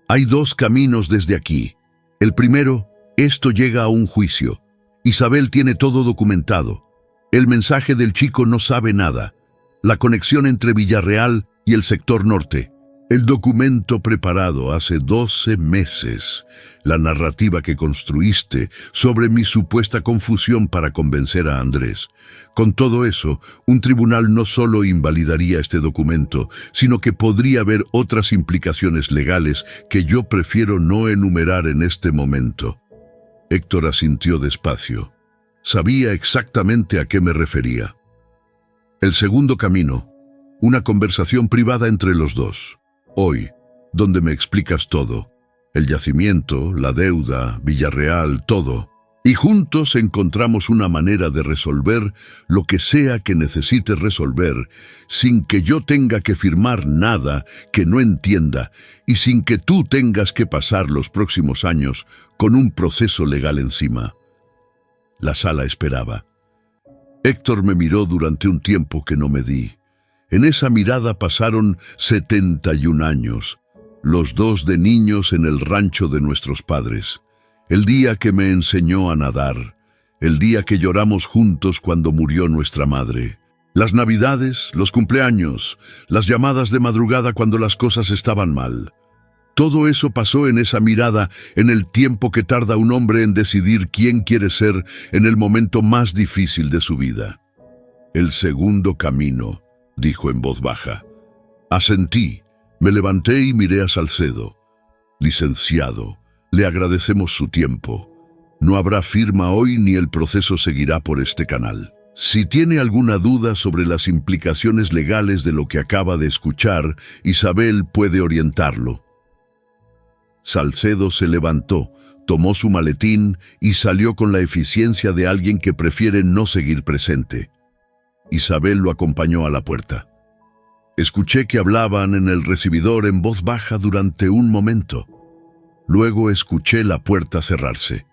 Hay dos caminos desde aquí. El primero, esto llega a un juicio. Isabel tiene todo documentado. El mensaje del chico no sabe nada. La conexión entre Villarreal y el sector norte. El documento preparado hace 12 meses. La narrativa que construiste sobre mi supuesta confusión para convencer a Andrés. Con todo eso, un tribunal no solo invalidaría este documento, sino que podría haber otras implicaciones legales que yo prefiero no enumerar en este momento. Héctor asintió despacio. Sabía exactamente a qué me refería. El segundo camino, una conversación privada entre los dos. Hoy, donde me explicas todo. El yacimiento, la deuda, Villarreal, todo. Y juntos encontramos una manera de resolver lo que sea que necesites resolver, sin que yo tenga que firmar nada que no entienda y sin que tú tengas que pasar los próximos años con un proceso legal encima. La sala esperaba. Héctor me miró durante un tiempo que no me di. En esa mirada pasaron 71 años, los dos de niños en el rancho de nuestros padres. El día que me enseñó a nadar, el día que lloramos juntos cuando murió nuestra madre. Las navidades, los cumpleaños, las llamadas de madrugada cuando las cosas estaban mal. Todo eso pasó en esa mirada, en el tiempo que tarda un hombre en decidir quién quiere ser en el momento más difícil de su vida. El segundo camino, dijo en voz baja. Asentí, me levanté y miré a Salcedo. Licenciado, le agradecemos su tiempo. No habrá firma hoy ni el proceso seguirá por este canal. Si tiene alguna duda sobre las implicaciones legales de lo que acaba de escuchar, Isabel puede orientarlo. Salcedo se levantó, tomó su maletín y salió con la eficiencia de alguien que prefiere no seguir presente. Isabel lo acompañó a la puerta. Escuché que hablaban en el recibidor en voz baja durante un momento. Luego escuché la puerta cerrarse.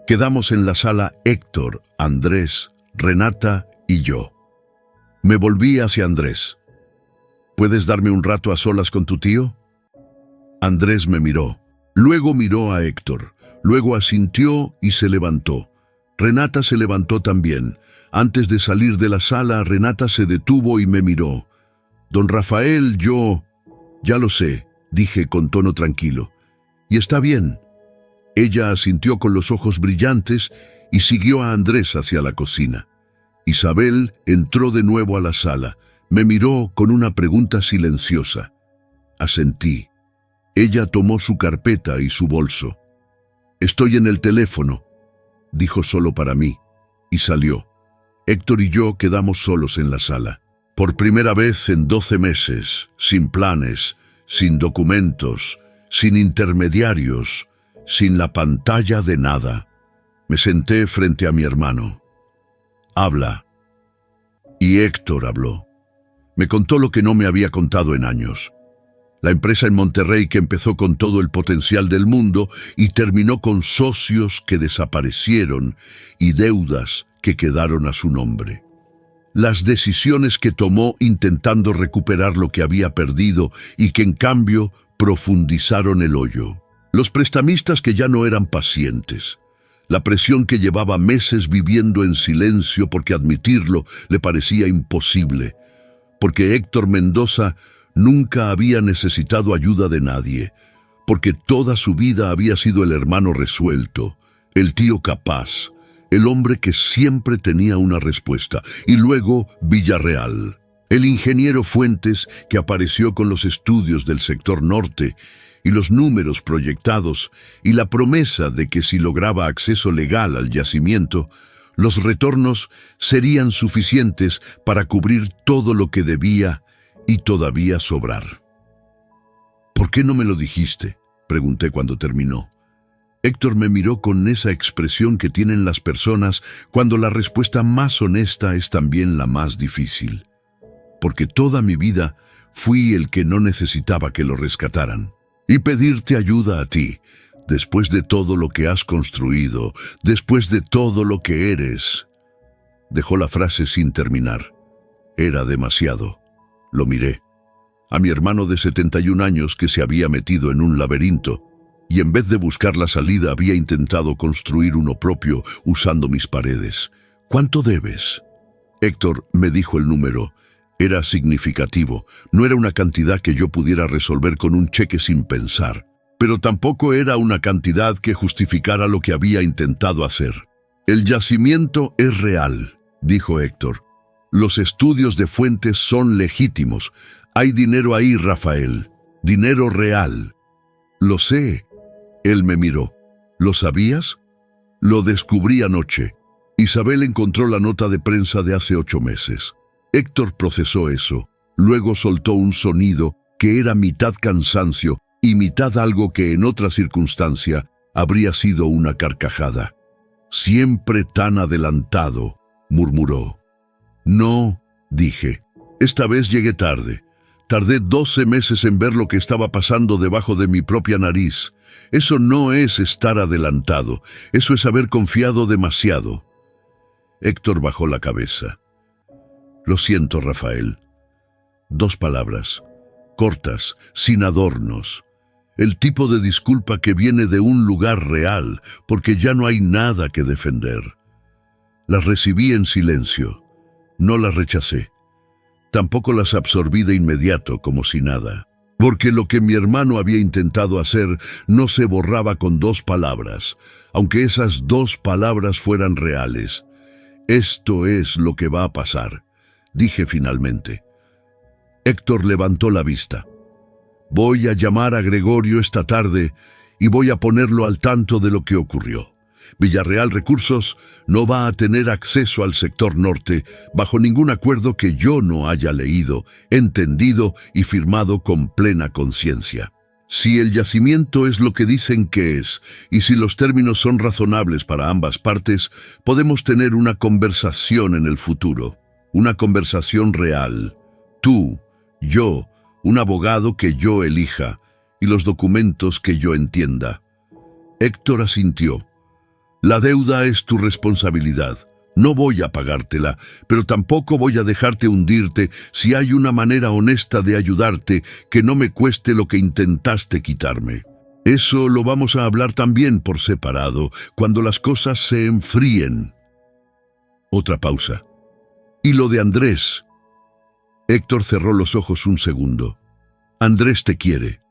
Quedamos en la sala Héctor, Andrés, Renata y yo. Me volví hacia Andrés. ¿Puedes darme un rato a solas con tu tío? Andrés me miró. Luego miró a Héctor. Luego asintió y se levantó. Renata se levantó también. Antes de salir de la sala, Renata se detuvo y me miró. Don Rafael, yo... Ya lo sé, dije con tono tranquilo. Y está bien. Ella asintió con los ojos brillantes y siguió a Andrés hacia la cocina. Isabel entró de nuevo a la sala. Me miró con una pregunta silenciosa. Asentí. Ella tomó su carpeta y su bolso. Estoy en el teléfono, dijo solo para mí, y salió. Héctor y yo quedamos solos en la sala. Por primera vez en 12 meses, sin planes, sin documentos, sin intermediarios, sin la pantalla de nada. Me senté frente a mi hermano. Habla. Y Héctor habló. Me contó lo que no me había contado en años. La empresa en Monterrey que empezó con todo el potencial del mundo y terminó con socios que desaparecieron y deudas que quedaron a su nombre. Las decisiones que tomó intentando recuperar lo que había perdido y que en cambio profundizaron el hoyo. Los prestamistas que ya no eran pacientes. La presión que llevaba meses viviendo en silencio porque admitirlo le parecía imposible. Porque Héctor Mendoza nunca había necesitado ayuda de nadie, porque toda su vida había sido el hermano resuelto, el tío capaz, el hombre que siempre tenía una respuesta, y luego Villarreal, el ingeniero Fuentes que apareció con los estudios del sector norte y los números proyectados y la promesa de que si lograba acceso legal al yacimiento, los retornos serían suficientes para cubrir todo lo que debía y todavía sobrar. ¿Por qué no me lo dijiste?, pregunté cuando terminó. Héctor me miró con esa expresión que tienen las personas cuando la respuesta más honesta es también la más difícil. Porque toda mi vida fui el que no necesitaba que lo rescataran. Y pedirte ayuda a ti, después de todo lo que has construido, después de todo lo que eres. Dejó la frase sin terminar. Era demasiado. Lo miré. A mi hermano de 71 años que se había metido en un laberinto, y en vez de buscar la salida había intentado construir uno propio usando mis paredes. ¿Cuánto debes? Héctor me dijo el número. Era significativo. No era una cantidad que yo pudiera resolver con un cheque sin pensar, pero tampoco era una cantidad que justificara lo que había intentado hacer. El yacimiento es real, dijo Héctor. Los estudios de fuentes son legítimos. Hay dinero ahí, Rafael. Dinero real. Lo sé. Él me miró. ¿Lo sabías? Lo descubrí anoche. Isabel encontró la nota de prensa de hace 8 meses. Héctor procesó eso. Luego soltó un sonido que era mitad cansancio y mitad algo que en otra circunstancia habría sido una carcajada. Siempre tan adelantado, murmuró. No, dije. Esta vez llegué tarde. Tardé 12 meses en ver lo que estaba pasando debajo de mi propia nariz. Eso no es estar adelantado. Eso es haber confiado demasiado. Héctor bajó la cabeza. Lo siento, Rafael. 2 palabras, cortas, sin adornos. El tipo de disculpa que viene de un lugar real, porque ya no hay nada que defender. Las recibí en silencio. No las rechacé. Tampoco las absorbí de inmediato, como si nada. Porque lo que mi hermano había intentado hacer no se borraba con 2 palabras, aunque esas 2 palabras fueran reales. Esto es lo que va a pasar, dije finalmente. Héctor levantó la vista. Voy a llamar a Gregorio esta tarde y voy a ponerlo al tanto de lo que ocurrió. Villarreal Recursos no va a tener acceso al sector norte bajo ningún acuerdo que yo no haya leído, entendido y firmado con plena conciencia. Si el yacimiento es lo que dicen que es, y si los términos son razonables para ambas partes, podemos tener una conversación en el futuro, una conversación real. Tú, yo, un abogado que yo elija, y los documentos que yo entienda. Héctor asintió. La deuda es tu responsabilidad. No voy a pagártela, pero tampoco voy a dejarte hundirte si hay una manera honesta de ayudarte que no me cueste lo que intentaste quitarme. Eso lo vamos a hablar también por separado, cuando las cosas se enfríen. Otra pausa. ¿Y lo de Andrés? Héctor cerró los ojos un segundo. Andrés te quiere.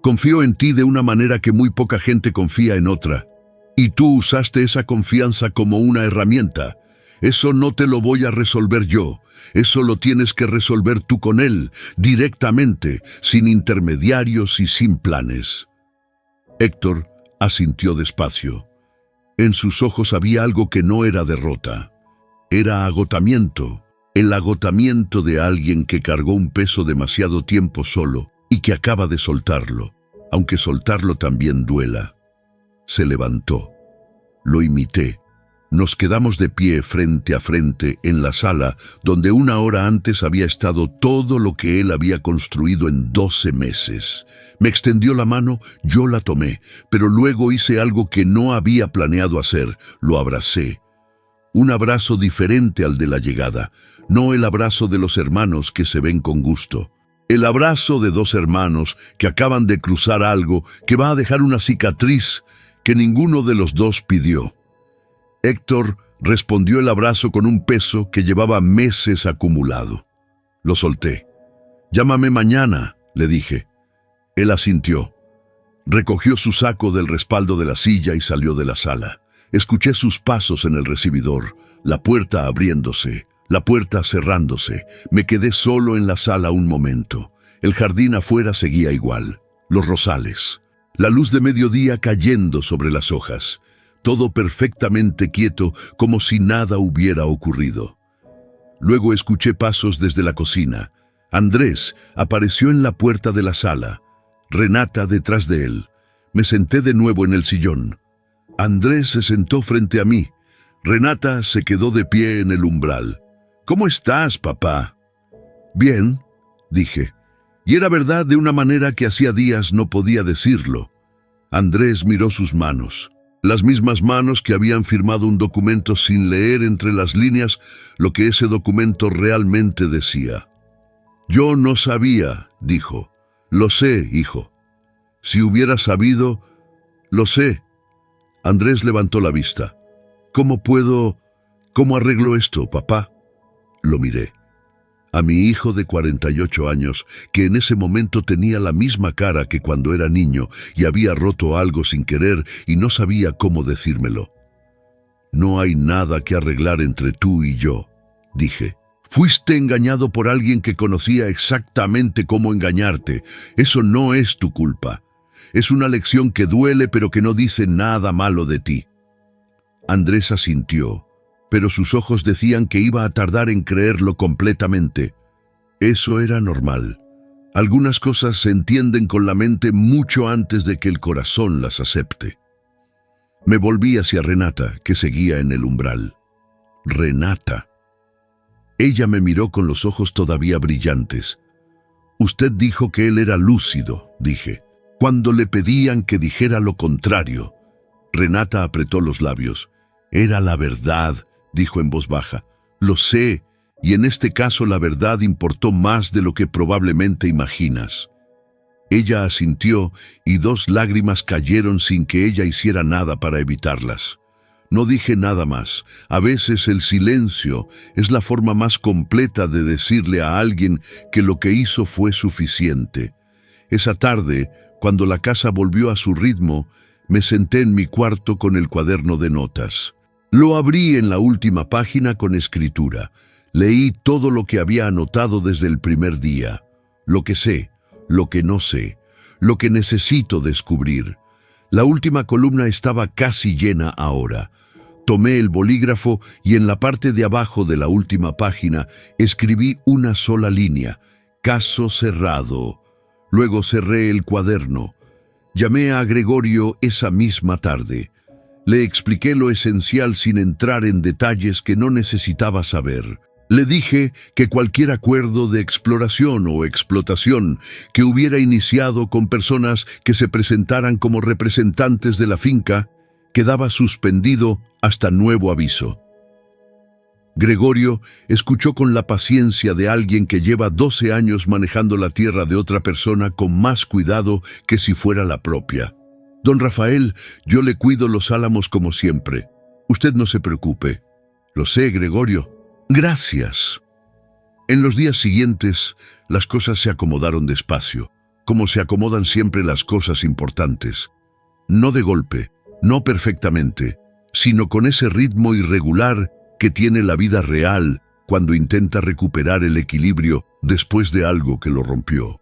Confió en ti de una manera que muy poca gente confía en otra. Y tú usaste esa confianza como una herramienta. Eso no te lo voy a resolver yo. Eso lo tienes que resolver tú con él, directamente, sin intermediarios y sin planes. Héctor asintió despacio. En sus ojos había algo que no era derrota. Era agotamiento. El agotamiento de alguien que cargó un peso demasiado tiempo solo y que acaba de soltarlo, aunque soltarlo también duela. Se levantó. Lo imité. Nos quedamos de pie frente a frente en la sala donde 1 hora antes había estado todo lo que él había construido en 12 meses. Me extendió la mano, yo la tomé, pero luego hice algo que no había planeado hacer. Lo abracé. Un abrazo diferente al de la llegada, no el abrazo de los hermanos que se ven con gusto. El abrazo de 2 hermanos que acaban de cruzar algo que va a dejar una cicatriz que ninguno de los 2 pidió. Héctor respondió el abrazo con un peso que llevaba meses acumulado. Lo solté. Llámame mañana, le dije. Él asintió. Recogió su saco del respaldo de la silla y salió de la sala. Escuché sus pasos en el recibidor, la puerta abriéndose, la puerta cerrándose. Me quedé solo en la sala un momento. El jardín afuera seguía igual. Los rosales. La luz de mediodía cayendo sobre las hojas. Todo perfectamente quieto, como si nada hubiera ocurrido. Luego escuché pasos desde la cocina. Andrés apareció en la puerta de la sala. Renata detrás de él. Me senté de nuevo en el sillón. Andrés se sentó frente a mí. Renata se quedó de pie en el umbral. «¿Cómo estás, papá?» «Bien», dije. Y era verdad de una manera que hacía días no podía decirlo. Andrés miró sus manos. Las mismas manos que habían firmado un documento sin leer entre las líneas lo que ese documento realmente decía. «Yo no sabía», dijo. «Lo sé, hijo. Si hubiera sabido, lo sé». Andrés levantó la vista. ¿Cómo arreglo esto, papá?» Lo miré. A mi hijo de 48 años, que en ese momento tenía la misma cara que cuando era niño y había roto algo sin querer y no sabía cómo decírmelo. «No hay nada que arreglar entre tú y yo», dije. «Fuiste engañado por alguien que conocía exactamente cómo engañarte. Eso no es tu culpa. Es una lección que duele pero que no dice nada malo de ti». Andrés asintió, pero sus ojos decían que iba a tardar en creerlo completamente. Eso era normal. Algunas cosas se entienden con la mente mucho antes de que el corazón las acepte. Me volví hacia Renata, que seguía en el umbral. «Renata». Ella me miró con los ojos todavía brillantes. «Usted dijo que él era lúcido», dije, «cuando le pedían que dijera lo contrario». Renata apretó los labios. «Era la verdad», dijo en voz baja. «Lo sé, y en este caso la verdad importó más de lo que probablemente imaginas». Ella asintió y 2 lágrimas cayeron sin que ella hiciera nada para evitarlas. No dije nada más. A veces el silencio es la forma más completa de decirle a alguien que lo que hizo fue suficiente. Esa tarde, cuando la casa volvió a su ritmo, me senté en mi cuarto con el cuaderno de notas. Lo abrí en la última página con escritura. Leí todo lo que había anotado desde el primer día. Lo que sé, lo que no sé, lo que necesito descubrir. La última columna estaba casi llena ahora. Tomé el bolígrafo y en la parte de abajo de la última página escribí una sola línea: «Caso cerrado». Luego cerré el cuaderno. Llamé a Gregorio esa misma tarde. Le expliqué lo esencial sin entrar en detalles que no necesitaba saber. Le dije que cualquier acuerdo de exploración o explotación que hubiera iniciado con personas que se presentaran como representantes de la finca quedaba suspendido hasta nuevo aviso. Gregorio escuchó con la paciencia de alguien que lleva 12 años manejando la tierra de otra persona con más cuidado que si fuera la propia. «Don Rafael, yo le cuido los álamos como siempre. Usted no se preocupe». «Lo sé, Gregorio». «Gracias». En los días siguientes, las cosas se acomodaron despacio, como se acomodan siempre las cosas importantes. No de golpe, no perfectamente, sino con ese ritmo irregular que tiene la vida real cuando intenta recuperar el equilibrio después de algo que lo rompió.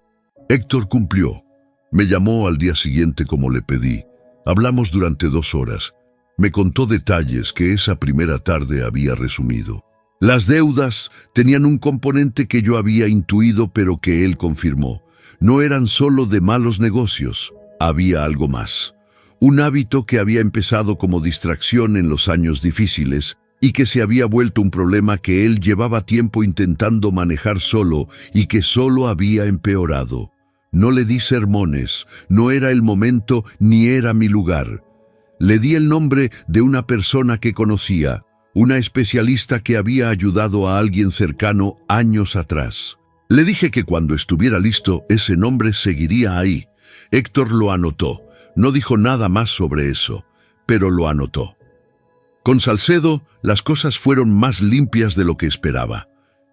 Héctor cumplió. Me llamó al día siguiente como le pedí. Hablamos durante 2 horas. Me contó detalles que esa primera tarde había resumido. Las deudas tenían un componente que yo había intuido pero que él confirmó. No eran solo de malos negocios, había algo más. Un hábito que había empezado como distracción en los años difíciles y que se había vuelto un problema que él llevaba tiempo intentando manejar solo y que solo había empeorado. No le di sermones, no era el momento ni era mi lugar. Le di el nombre de una persona que conocía, una especialista que había ayudado a alguien cercano años atrás. Le dije que cuando estuviera listo, ese nombre seguiría ahí. Héctor lo anotó. No dijo nada más sobre eso, pero lo anotó. Con Salcedo, las cosas fueron más limpias de lo que esperaba.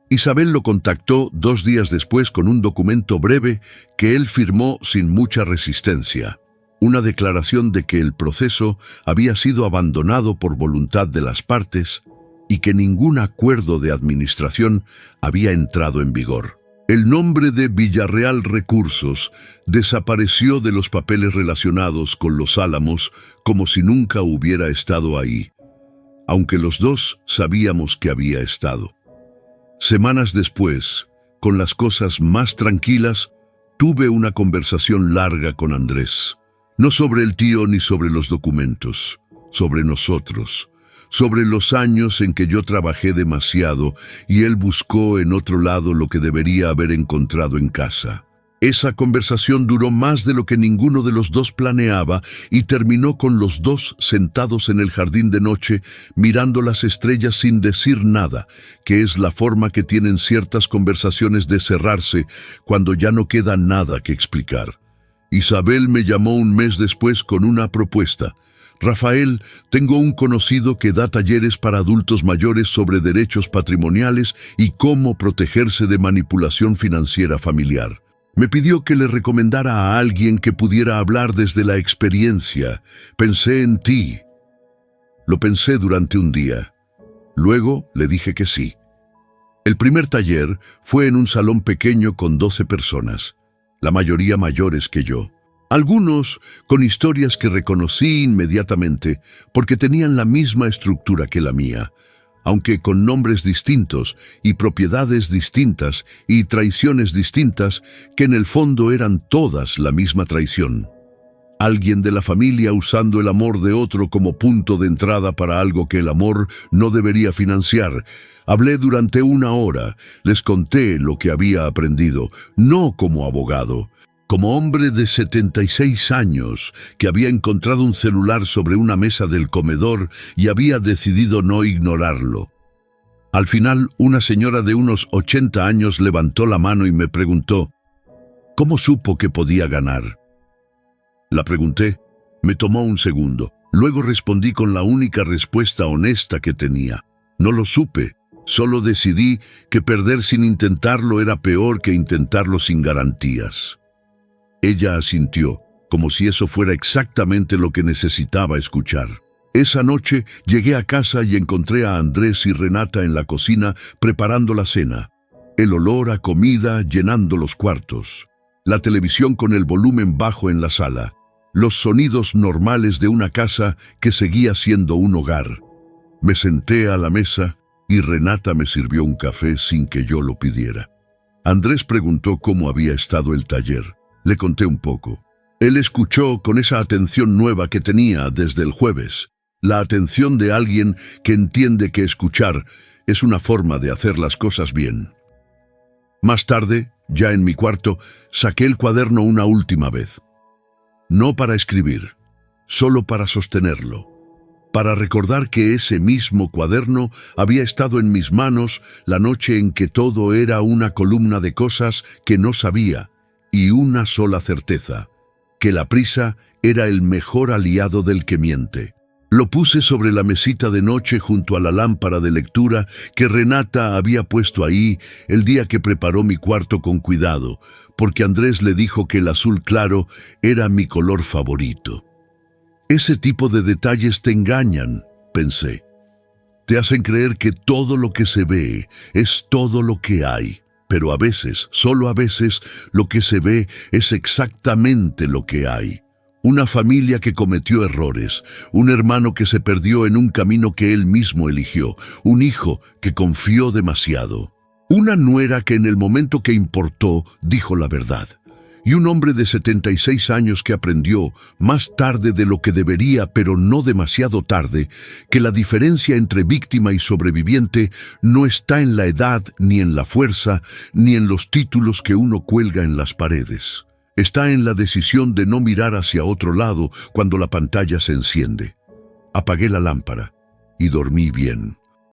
Isabel lo contactó 2 días después con un documento breve que él firmó sin mucha resistencia. Una declaración de que el proceso había sido abandonado por voluntad de las partes y que ningún acuerdo de administración había entrado en vigor. El nombre de Villarreal Recursos desapareció de los papeles relacionados con los álamos como si nunca hubiera estado ahí, aunque los 2 sabíamos que había estado. Semanas después, con las cosas más tranquilas, tuve una conversación larga con Andrés. No sobre el tío ni sobre los documentos. sobre nosotros, sobre los años en que yo trabajé demasiado y él buscó en otro lado lo que debería haber encontrado en casa. Esa conversación duró más de lo que ninguno de los dos planeaba y terminó con los dos sentados en el jardín de noche mirando las estrellas sin decir nada, que es la forma que tienen ciertas conversaciones de cerrarse cuando ya no queda nada que explicar. Isabel me llamó un mes después con una propuesta. Rafael, tengo un conocido que da talleres para adultos mayores sobre derechos patrimoniales y cómo protegerse de manipulación financiera familiar. Me pidió que le recomendara a alguien que pudiera hablar desde la experiencia. Pensé en ti. Lo pensé durante un día. Luego le dije que sí. El primer taller fue en un salón pequeño con 12 personas, la mayoría mayores que yo. Algunos con historias que reconocí inmediatamente porque tenían la misma estructura que la mía, aunque con nombres distintos y propiedades distintas y traiciones distintas que en el fondo eran todas la misma traición. Alguien de la familia usando el amor de otro como punto de entrada para algo que el amor no debería financiar. Hablé durante 1 hora, les conté lo que había aprendido, no como abogado, como hombre de 76 años que había encontrado un celular sobre una mesa del comedor y había decidido no ignorarlo. Al final, una señora de unos 80 años levantó la mano y me preguntó, ¿cómo supo que podía ganar? La pregunté, me tomó un segundo. Luego respondí con la única respuesta honesta que tenía. No lo supe, solo decidí que perder sin intentarlo era peor que intentarlo sin garantías. Ella asintió, como si eso fuera exactamente lo que necesitaba escuchar. Esa noche llegué a casa y encontré a Andrés y Renata en la cocina preparando la cena. El olor a comida llenando los cuartos. La televisión con el volumen bajo en la sala. Los sonidos normales de una casa que seguía siendo un hogar. Me senté a la mesa y Renata me sirvió un café sin que yo lo pidiera. Andrés preguntó cómo había estado el taller. Le conté un poco. Él escuchó con esa atención nueva que tenía desde el jueves, la atención de alguien que entiende que escuchar es una forma de hacer las cosas bien. Más tarde, ya en mi cuarto, saqué el cuaderno una última vez. No para escribir, solo para sostenerlo, para recordar que ese mismo cuaderno había estado en mis manos la noche en que todo era una columna de cosas que no sabía, y una sola certeza, que la prisa era el mejor aliado del que miente. Lo puse sobre la mesita de noche junto a la lámpara de lectura que Renata había puesto ahí el día que preparó mi cuarto con cuidado, porque Andrés le dijo que el azul claro era mi color favorito. Ese tipo de detalles te engañan, pensé. Te hacen creer que todo lo que se ve es todo lo que hay. Pero a veces, solo a veces, lo que se ve es exactamente lo que hay. Una familia que cometió errores, un hermano que se perdió en un camino que él mismo eligió, un hijo que confió demasiado, una nuera que en el momento que importó dijo la verdad, y un hombre de 76 años que aprendió, más tarde de lo que debería, pero no demasiado tarde, que la diferencia entre víctima y sobreviviente no está en la edad, ni en la fuerza, ni en los títulos que uno cuelga en las paredes. Está en la decisión de no mirar hacia otro lado cuando la pantalla se enciende. Apagué la lámpara y dormí bien.